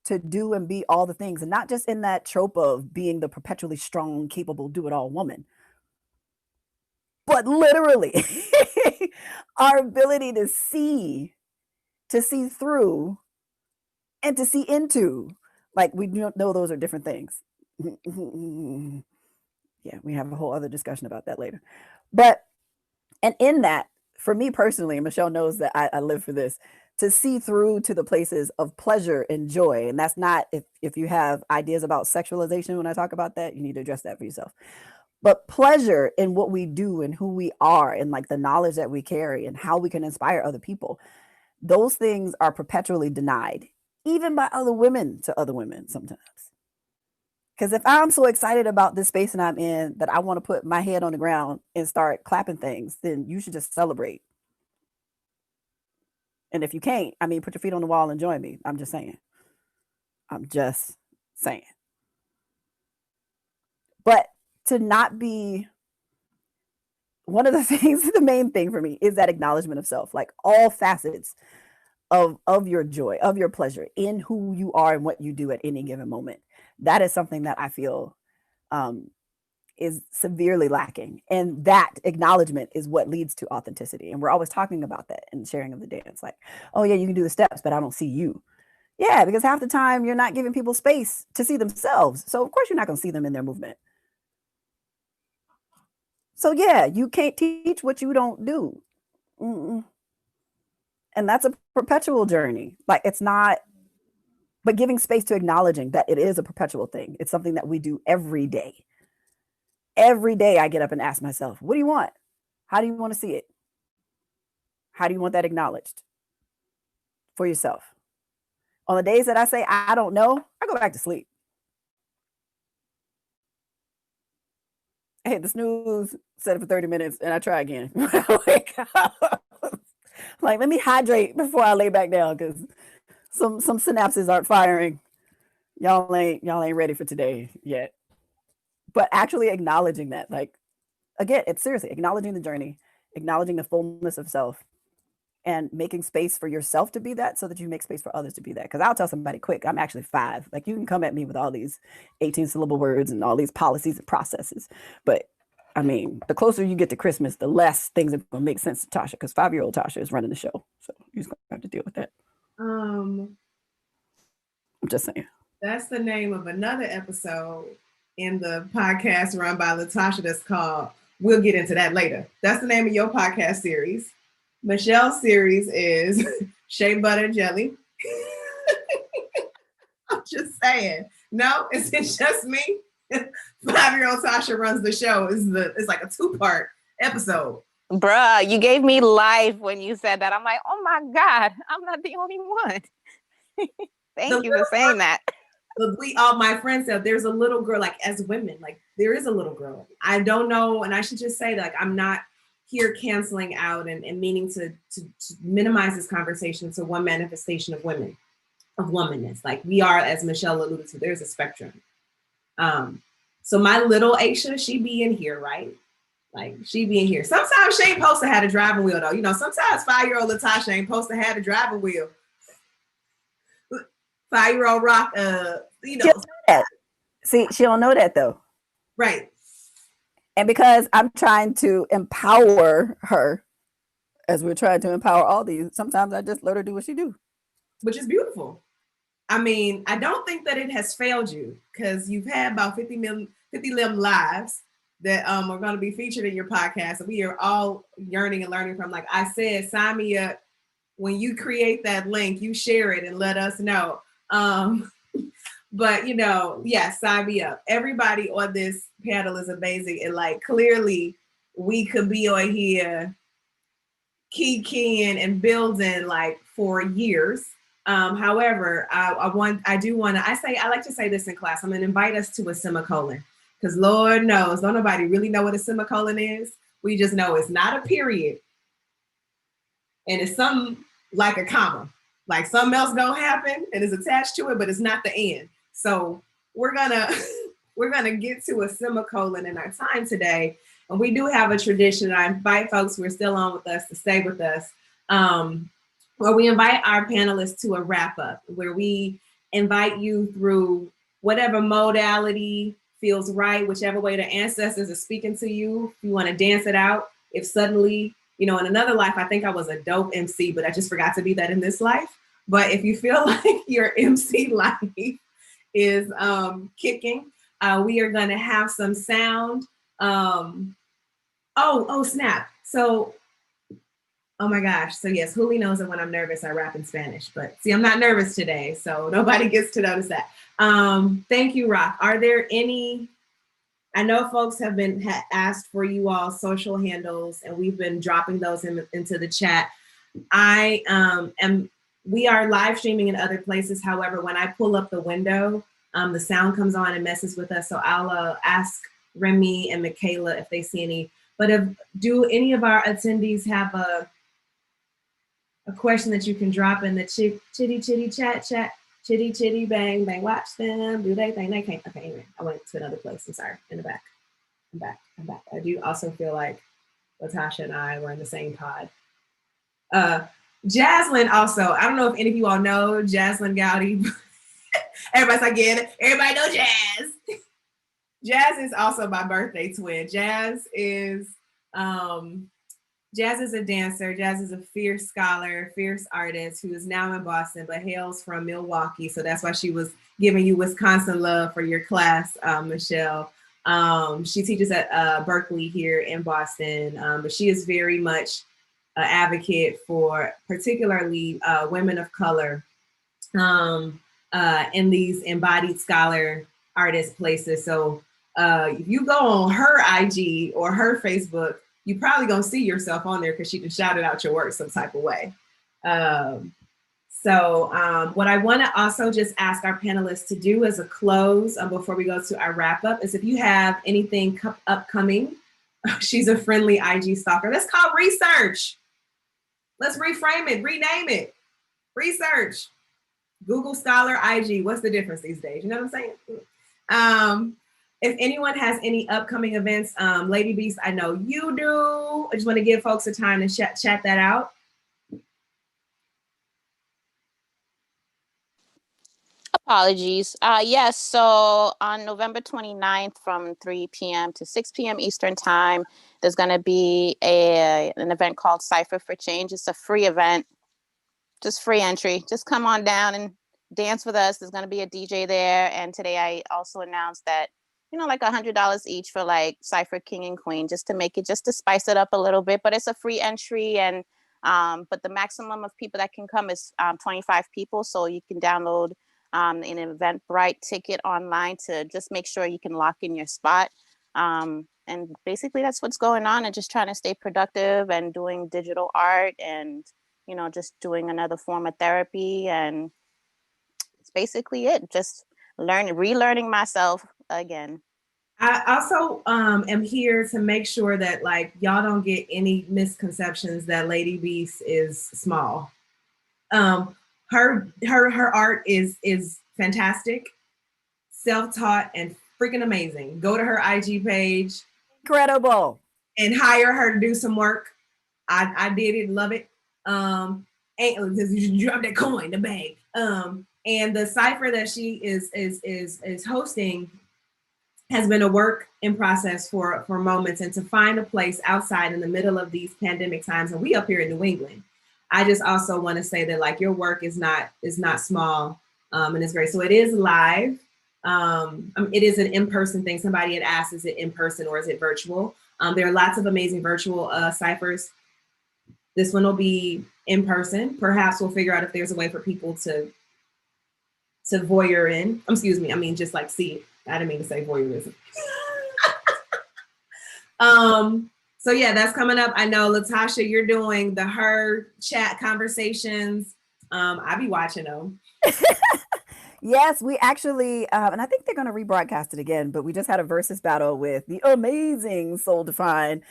to do and be all the things, and not just in that trope of being the perpetually strong, capable, do-it-all woman, but literally our ability to see through and to see into, like, we don't know those are different things. Yeah, we have a whole other discussion about that later. But, and in that, for me personally, Michelle knows that I live for this, to see through to the places of pleasure and joy. And that's not, if you have ideas about sexualization when I talk about that, you need to address that for yourself. But pleasure in what we do and who we are and like the knowledge that we carry and how we can inspire other people. Those things are perpetually denied, even by other women to other women sometimes. Because if I'm so excited about this space that I'm in that I want to put my head on the ground and start clapping things, then you should just celebrate. And if you can't, I mean, put your feet on the wall and join me. I'm just saying. But to not be, one of the things, the main thing for me is that acknowledgement of self, like all facets of your joy, of your pleasure in who you are and what you do at any given moment. That is something that I feel is severely lacking. And that acknowledgement is what leads to authenticity. And we're always talking about that in sharing of the dance. Like, oh yeah, you can do the steps, but I don't see you. Yeah, because half the time you're not giving people space to see themselves. So of course you're not going to see them in their movement. So yeah, you can't teach what you don't do. Mm-mm. And that's a perpetual journey. Like, it's not, but giving space to acknowledging that it is a perpetual thing. It's something that we do every day. Every day I get up and ask myself, what do you want? How do you want to see it? How do you want that acknowledged for yourself? On the days that I say, I don't know, I go back to sleep. I hit the snooze, set it for 30 minutes, and I try again. Wake up. Like, let me hydrate before I lay back down, because some synapses aren't firing. Y'all ain't ready for today yet. But actually acknowledging that, like, again, it's seriously acknowledging the journey, acknowledging the fullness of self, and making space for yourself to be that so that you make space for others to be that. Because I'll tell somebody quick, I'm actually 5. Like, you can come at me with all these 18-syllable words and all these policies and processes. But I mean, the closer you get to Christmas, the less things are going to make sense to Tasha, because 5-year-old Tasha is running the show. So you're just going to have to deal with that. I'm just saying. That's the name of another episode in the podcast run by LaTasha that's called, we'll get into that later. That's the name of your podcast series. Michelle's series is Shea Butter Jelly. I'm just saying. No, it's just me. 5-year-old Tasha runs the show. It's like a 2-part episode. Bruh, you gave me life when you said that. I'm like, oh my God, I'm not the only one. Thank you for saying that. All my friends said there's a little girl, like, as women, like, there is a little girl. I don't know, and I should just say that, like, I'm not here canceling out and meaning to minimize this conversation to one manifestation of women, of womanness. Like, we are, as Michelle alluded to, there's a spectrum. So my little Aisha, she be in here, right? Like, she be in here. Sometimes she ain't supposed to have a driving wheel, though. You know, sometimes 5-year-old LaTasha ain't supposed to have a driving wheel. 5-year-old Rock, you know. See, she don't know that, though. Right. And because I'm trying to empower her, as we're trying to empower all these, sometimes I just let her do what she do. Which is beautiful. I mean, I don't think that it has failed you, because you've had about 50 lives that are going to be featured in your podcast. And we are all yearning and learning from. Like I said, sign me up. When you create that link, you share it and let us know. But, you know, yes, sign me up. Everybody on this panel is amazing. And, like, clearly we could be on here keying and building, like, for years. However, I like to say this in class. I'm going to invite us to a semicolon, because Lord knows, don't nobody really know what a semicolon is. We just know it's not a period. And it's something like a comma, like something else gonna happen and is attached to it, but it's not the end. So we're gonna get to a semicolon in our time today. And we do have a tradition. I invite folks who are still on with us to stay with us. Where we invite our panelists to a wrap up, where we invite you through whatever modality feels right, whichever way the ancestors are speaking to you. If you want to dance it out, if suddenly, you know, in another life, I think I was a dope MC, but I just forgot to be that in this life. But if you feel like your MC life is kicking, we are going to have some sound. Oh, snap. So, oh my gosh. So yes, Juli knows that when I'm nervous, I rap in Spanish, but see, I'm not nervous today. So nobody gets to notice that. Thank you, Rock. Are there any, I know folks have been asked for you all social handles, and we've been dropping those into the chat. We are live streaming in other places. However, when I pull up the window, the sound comes on and messes with us. So I'll ask Remy and Michaela if they see any. But do any of our attendees have a question that you can drop in the chitty chat, chitty bang bang, watch them, do they think they can't? Okay, anyway, I went to another place. I'm sorry, in the back. I'm back. I do also feel like LaTasha and I were in the same pod. Jaslyn also, I don't know if any of you all know Jaslyn Gowdy. Everybody's like, yeah, everybody know Jazz. Jazz is also my birthday twin. Jazz is a dancer. Jazz is a fierce scholar, fierce artist who is now in Boston, but hails from Milwaukee. So that's why she was giving you Wisconsin love for your class, Michelle. She teaches at Berkeley here in Boston, but she is very much an advocate for particularly women of color in these embodied scholar artist places. So if you go on her IG or her Facebook, you probably gonna see yourself on there because she can shout it out your work some type of way. What I want to also just ask our panelists to do as a close before we go to our wrap up is if you have anything upcoming. She's a friendly IG stalker. That's called research. Let's reframe it, rename it. Research. Google Scholar, IG. What's the difference these days? You know what I'm saying? If anyone has any upcoming events, LadyBeast, I know you do. I just want to give folks a time to chat that out. Apologies. Yes, so on November 29th from 3 p.m. to 6 p.m. Eastern time, there's going to be an event called Cypher for Change. It's a free event, just free entry. Just come on down and dance with us. There's going to be a DJ there. And today I also announced that, you know, like $100 each for like Cypher King and Queen, just to spice it up a little bit. But it's a free entry, and but the maximum of people that can come is 25 people. So you can download an Eventbrite ticket online to just make sure you can lock in your spot. And basically that's what's going on, and just trying to stay productive and doing digital art and, you know, just doing another form of therapy. And it's basically it. Just relearning myself again. I also am here to make sure that like y'all don't get any misconceptions that LadyBeast is small. Her art is fantastic, self-taught, and freaking amazing. Go to her IG page. Incredible. And hire her to do some work. I did it, love it. And you drop that coin, the bag. And the cipher that she is hosting has been a work in process for moments, and to find a place outside in the middle of these pandemic times, and we up here in New England. I just also want to say that like your work is not small, and it's great. So it is live. It is an in-person thing. Somebody had asked, is it in person or is it virtual? There are lots of amazing virtual ciphers. This one will be in person. Perhaps we'll figure out if there's a way for people to voyeur in. Excuse me, I mean just like see it. I didn't mean to say voyeurism. So yeah, that's coming up. I know LaTasha, you're doing the her chat conversations. I be watching them. Yes, we actually, and I think they're going to rebroadcast it again, but we just had a versus battle with the amazing Soul Define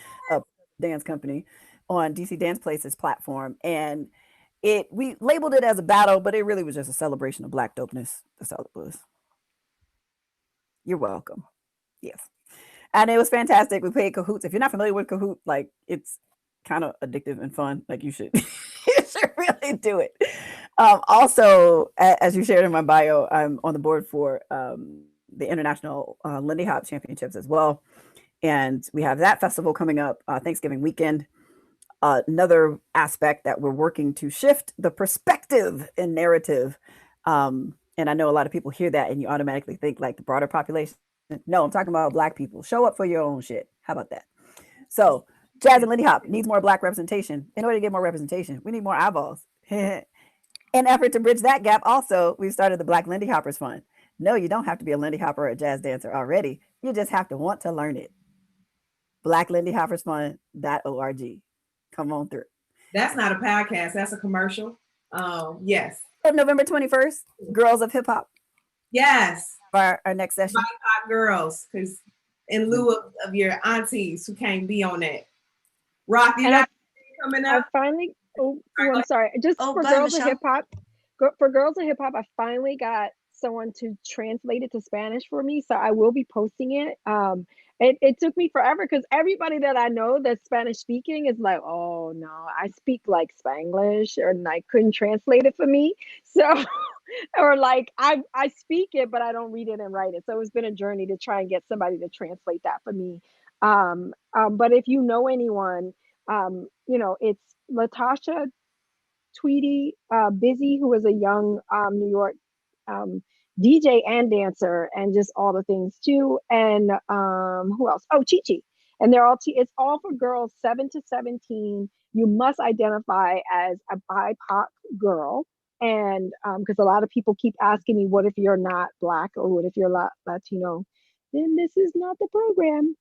dance company on DC Dance Place's platform. And we labeled it as a battle, but it really was just a celebration of Black dopeness. That's all it was. You're welcome. Yes. And it was fantastic. We played Kahoots. If you're not familiar with Kahoot, like it's kind of addictive and fun. Like you should, you should really do it. Also, as you shared in my bio, I'm on the board for the International Lindy Hop Championships as well. And we have that festival coming up Thanksgiving weekend. Another aspect that we're working to shift the perspective and narrative. And I know a lot of people hear that and you automatically think like the broader population. No, I'm talking about Black people. Show up for your own shit. How about that? So jazz and Lindy Hop needs more Black representation. In order to get more representation, we need more eyeballs. In effort to bridge that gap, also, we've started the Black Lindy Hoppers Fund. No, you don't have to be a Lindy Hopper or a jazz dancer already. You just have to want to learn it. BlackLindyHoppersFund.org. Come on through. That's not a podcast. That's a commercial. Yes. November 21st, Girls of Hip Hop. Yes. For our next session. BIPOC girls, because in lieu of your aunties who can't be on that. Rock, you got coming up? I finally, I'm sorry. Just for Girls of Hip Hop, for Girls of Hip Hop, I finally got someone to translate it to Spanish for me. So I will be posting it. It took me forever because everybody that I know that's Spanish speaking is like, oh no, I speak like Spanglish, and I couldn't translate it for me. So, or like I speak it, but I don't read it and write it. So it's been a journey to try and get somebody to translate that for me. But if you know anyone, it's LaTasha, Tweety, Busy, who is a young New York DJ and dancer, and just all the things too. And who else? Oh, Chi Chi. And they're all it's all for girls 7 to 17. You must identify as a BIPOC girl. And because a lot of people keep asking me, what if you're not Black or what if you're Latino? Then this is not the program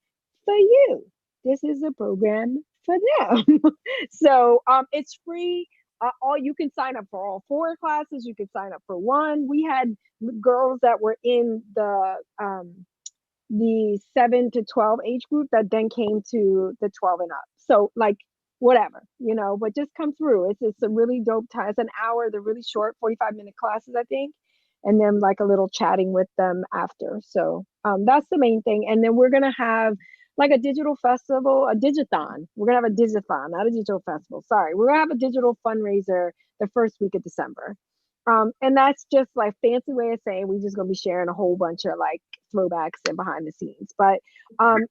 for you. This is a program for them. So it's free. All you can sign up for all 4 classes. You can sign up for 1. We had girls that were in the 7 to 12 age group that then came to the 12 and up. So like whatever, but just come through. It's a really dope time. It's an hour. They're really short, 45-minute classes, I think. And then like a little chatting with them after. So that's the main thing. And then we're going to have like a digital festival, a digithon. We're going to have a digithon, not a digital festival. Sorry. We're going to have a digital fundraiser the first week of December. And that's just like fancy way of saying we're just going to be sharing a whole bunch of like throwbacks and behind the scenes. But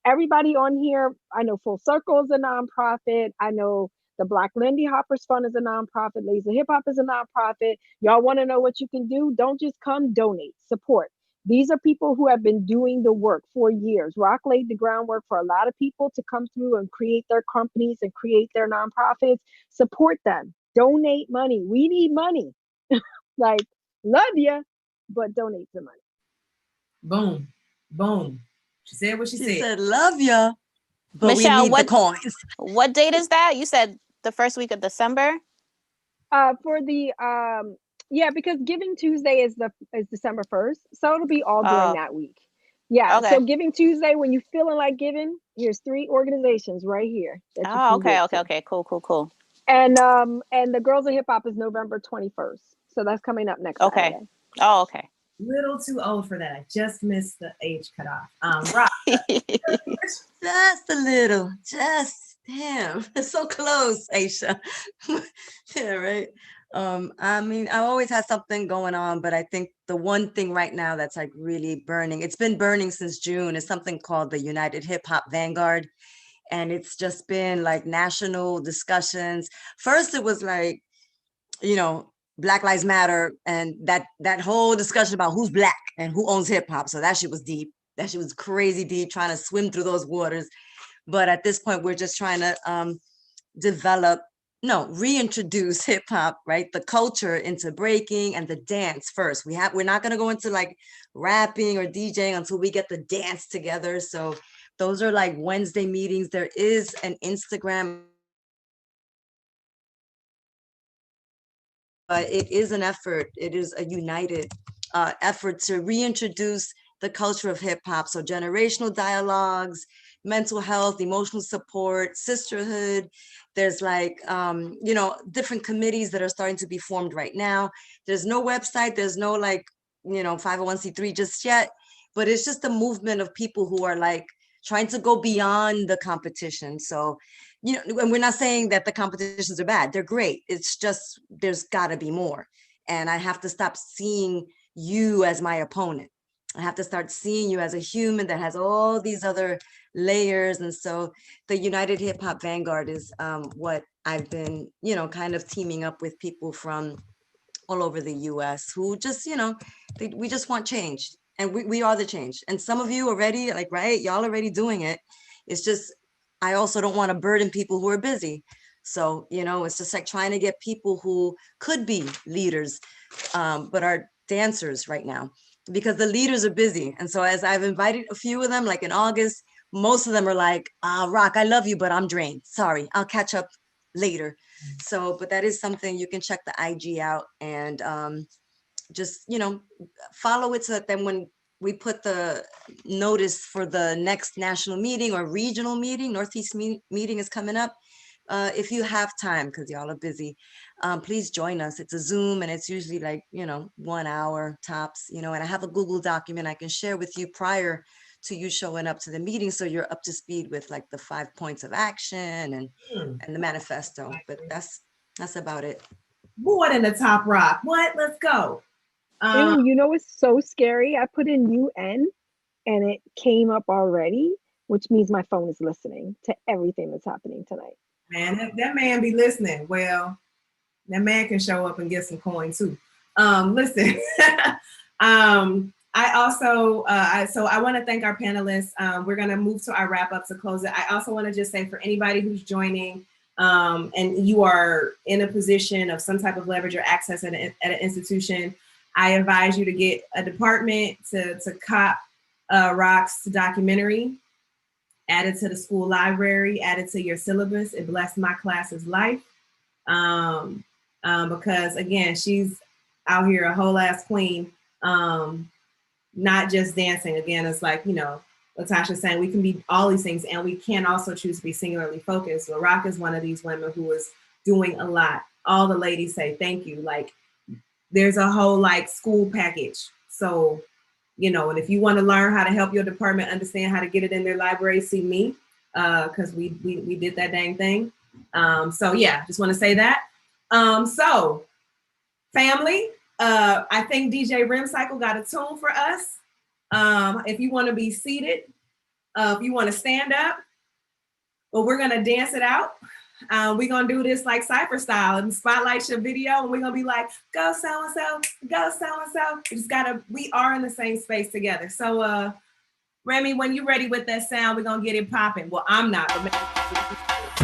everybody on here, I know Full Circle is a nonprofit. I know the Black Lindy Hoppers Fund is a nonprofit. Lazy Hip Hop is a nonprofit. Y'all want to know what you can do? Don't just come, donate, support. These are people who have been doing the work for years. Rock laid the groundwork for a lot of people to come through and create their companies and create their nonprofits. Support them. Donate money. We need money. Like, love you, but donate some money. Boom. Boom. She said what she said. She said, love ya, but Michel, we need the coins. What date is that? You said the first week of December? For the because Giving Tuesday is December 1st, so it'll be all during that week. Yeah. Okay. So Giving Tuesday, when you're feeling like giving, here's 3 organizations right here. Oh, okay. Cool. And the Girls of Hip Hop is November 21st, so that's coming up next Saturday. Oh, okay. Little too old for that. I just missed the age cutoff. Rock. Just a little. Damn. It's so close, Aisha. Yeah, right. I mean, I always had something going on, but I think the one thing right now that's like really burning, it's been burning since June, is something called the United Hip Hop Vanguard. And it's just been like national discussions. First, it was like, Black Lives Matter, and that whole discussion about who's Black and who owns hip hop. So that shit was deep. That shit was crazy deep, trying to swim through those waters. But at this point, we're just trying to reintroduce hip hop, right? The culture into breaking and the dance first. We're not going to go into like rapping or DJing until we get the dance together. So those are like Wednesday meetings. There is an Instagram. It is an effort. It is a united effort to reintroduce the culture of hip hop. So generational dialogues, mental health, emotional support, sisterhood. There's like, different committees that are starting to be formed right now. There's no website. There's no 501c3 just yet, but it's just a movement of people who are like trying to go beyond the competition. So, and we're not saying that the competitions are bad. They're great. It's just, there's gotta be more. And I have to stop seeing you as my opponent. I have to start seeing you as a human that has all these other layers. And so the United Hip Hop Vanguard is what I've been, you know, kind of teaming up with people from all over the US who just, you know, we just want change. And we are the change. And some of you already, like, right, y'all already doing it. It's just, I also don't want to burden people who are busy. So, you know, it's just like trying to get people who could be leaders, but are dancers right now, because the leaders are busy. And so as I've invited a few of them, like in August, most of them are like, Rock, I love you, but I'm drained. Sorry, I'll catch up later. So, but that is something you can check the IG out and just, you know, follow it so that then when we put the notice for the next national meeting or regional meeting, Northeast meeting is coming up. If you have time, because y'all are busy, please join us. It's a Zoom and it's usually like, you know, 1 hour tops, you know, and I have a Google document I can share with you prior to you showing up to the meeting. So you're up to speed with like the 5 points of action and the manifesto, but that's about it. More than the top rock. What? Let's go. Ew, you know, it's so scary. I put in UN and it came up already, which means my phone is listening to everything that's happening tonight. Man, that man be listening. Well, that man can show up and get some coin too. Listen, I also, so I want to thank our panelists. We're going to move to our wrap up to close it. I also want to just say for anybody who's joining and you are in a position of some type of leverage or access at an institution, I advise you to get a department to cop Rock's documentary, add it to the school library, add it to your syllabus. It blessed my class's life. Because again, she's out here a whole ass queen, not just dancing. Again, it's like, you know, LaTasha saying we can be all these things and we can also choose to be singularly focused. Well, Rock is one of these women who is doing a lot. All the ladies say thank you. Like there's a whole like school package. So, you know, and if you want to learn how to help your department understand how to get it in their library, see me, because we did that dang thing. So yeah, just want to say that. So family, I think DJ Rimcycle got a tune for us. If you want to be seated, if you want to stand up, well, we're going to dance it out. We're going to do this like Cypher style and spotlight your video. And we're going to be like, go so-and-so, go so-and-so. We are in the same space together. So Remy, when you're ready with that sound, we're going to get it popping. Well, I'm not.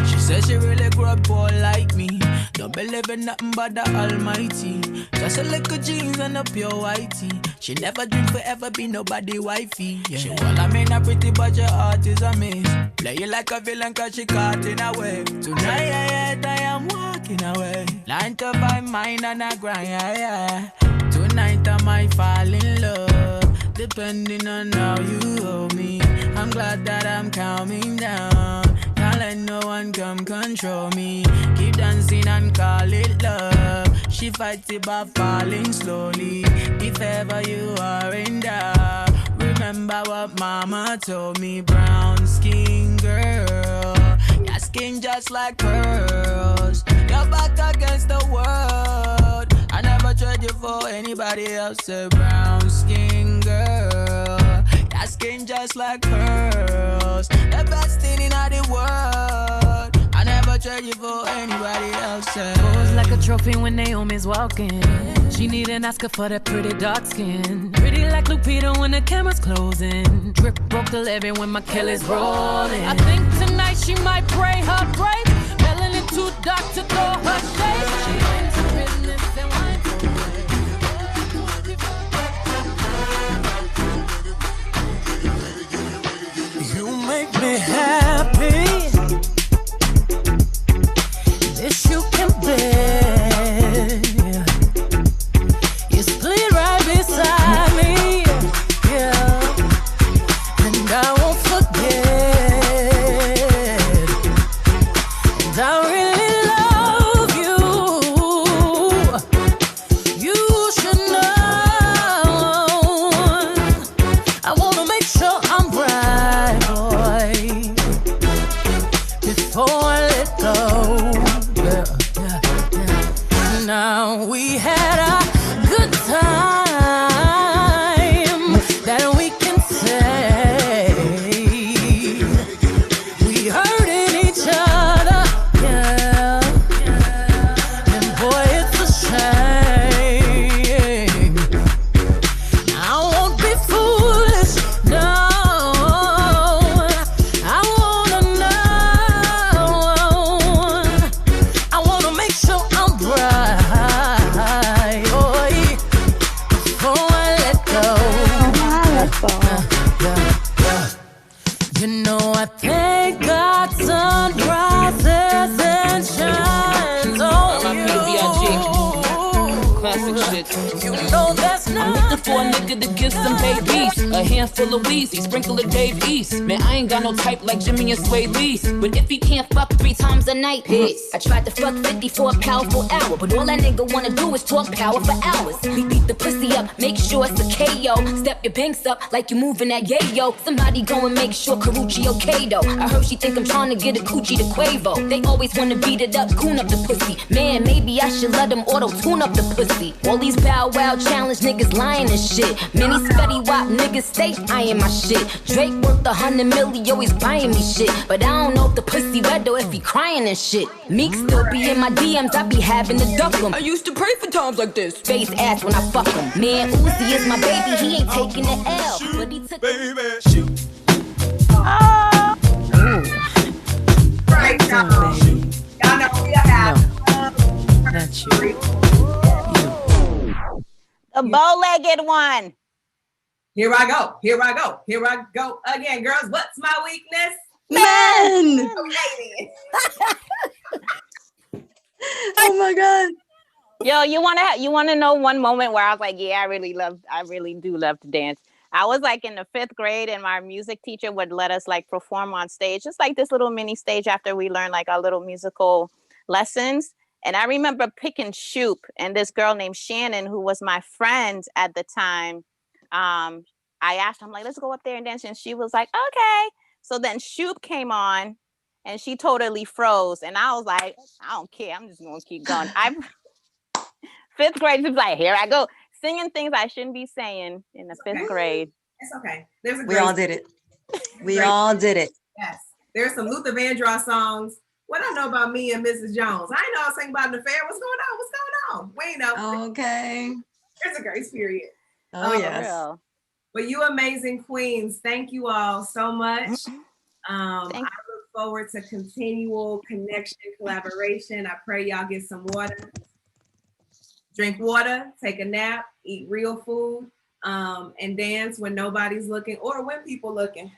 She says she really grew up poor like me. Don't believe in nothing but the Almighty. Just a little jeans and a pure whitey. She never dreamed forever be nobody wifey. Yeah. She well, I mean a pretty but your heart is a miss. Play you like a villain cause she caught in a way. Tonight I am walking away. 9 to 5 mine and I grind, yeah. Tonight I might fall in love. Depending on how you hold me. I'm glad that I'm calming down. Can't let no one come control me. Keep dancing and call it love. She fights it by falling slowly. If ever you are in doubt, remember what mama told me. Brown skin girl, your skin just like pearls. Your back against the world. I never trade you for anybody else. A brown skin girl, your skin just like pearls. The best thing in the world. I never trade you for anybody else. Pose like a trophy when Naomi's walking. She need an Oscar for that pretty dark skin. Pretty like Lupita when the camera's closing. Drip broke the levee when my Kelly's rolling. I think tonight she might pray her break. Melanin too dark to throw her shade. She went to business and went to You make me happy. This you can bear. You split right beside me, yeah. And I won't forget. And I really love you. You should know. I wanna make sure I'm right, boy. You know I thank God sun rises and shines on you. Classic shit. You know that's not. I'm looking for a nigga to give some babies. A handful of Weezy, sprinkle of Dave East. Man, I ain't got no type like Jimmy and Sway Lee. But if he can't fuck 3 times a night, piss. I tried to fuck 50 for a powerful hour, but all that nigga wanna do is talk power for hours. We beat the pussy up, make sure it's a KO. Step your banks up like you moving that yayo. Somebody go and make sure Karuchi okay though. I heard she think I'm trying to get a coochie to Quavo. They always wanna beat it up, coon up the pussy. Man, maybe I should let them auto-tune up the pussy. All these bow wow challenge niggas lying and shit. Many Spetty Wap niggas stay eyeing my shit. Drake worth 100 million, always buying me shit. But I don't know if the pussy wet though, if he crying and shit. Meek still be in my DMs, I be having to duck him. I used to pray for times like this. Face ass when I fuck him. Man, Uzi is my baby, he ain't taking the L. But he took Baby, shoot. Right, y'all. Y'all know we have. Not you. The bow-legged one. Here I go. Here I go. Here I go again, girls. What's my weakness? Men. Okay, then. Oh my God. Yo, you wanna know one moment where I was like, yeah, I really do love to dance. I was like in the 5th grade, and my music teacher would let us like perform on stage, just like this little mini stage after we learned like our little musical lessons. And I remember picking Shoop and this girl named Shannon, who was my friend at the time. I asked her, I'm like, let's go up there and dance. And she was like, okay. So then Shoop came on and she totally froze. And I was like, I don't care. I'm just going to keep going. 5th grade, she was like, here I go. Singing things I shouldn't be saying in the 5th grade. It's okay. There's a We all did it. We all did it. Yes. There's some Luther Vandross songs. What I know about me and Mrs. Jones. I know I was singing about an affair. What's going on? What's going on? We know. Okay. There's a grace period. Oh, yes. But you amazing queens. Thank you all so much. I look forward to continual connection, collaboration. I pray y'all get some water. Drink water, take a nap, eat real food, and dance when nobody's looking or when people looking.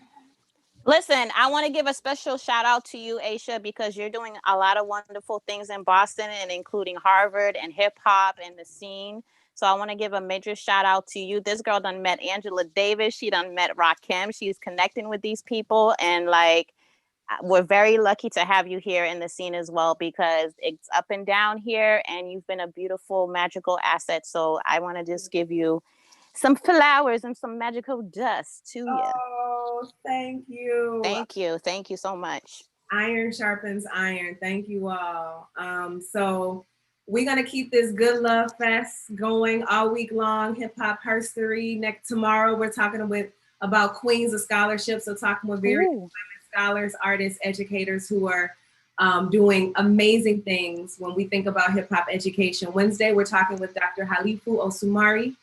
Listen, I want to give a special shout out to you, Aisha, because you're doing a lot of wonderful things in Boston, and including Harvard and hip hop and the scene. So I want to give a major shout out to you. This girl done met Angela Davis. She done met Rakim. She's connecting with these people. And like, we're very lucky to have you here in the scene as well, because it's up and down here and you've been a beautiful, magical asset. So I want to just give you some flowers and some magical dust to you. Oh, thank you. Thank you. Thank you so much. Iron sharpens iron. Thank you all. So we're going to keep this Good Love Fest going all week long. HipHopHERstory. Tomorrow we're talking about Queens of Scholarship. So talking with various women scholars, artists, educators who are doing amazing things when we think about hip hop education. Wednesday, we're talking with Dr. Halifu Osumari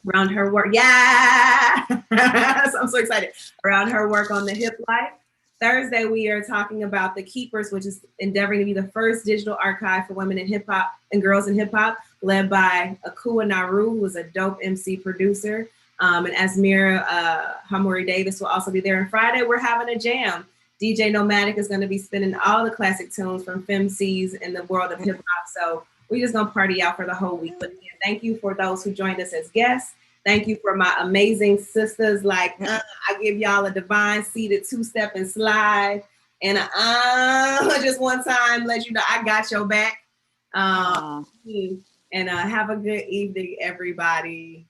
around her work. Yeah, I'm so excited. Around her work on the hip life. Thursday, we are talking about the Keepers, which is endeavoring to be the first digital archive for women in hip hop and girls in hip hop, led by Akua Naru, who is a dope MC producer. And Asmira Hamuri Davis will also be there. And Friday, we're having a jam. DJ Nomadic is going to be spinning all the classic tunes from FemCs in the world of hip hop. So we're just going to party out for the whole week. But again, thank you for those who joined us as guests. Thank you for my amazing sisters. Like, I give y'all a divine seated 2-step and slide. And just one time, let you know I got your back. And have a good evening, everybody.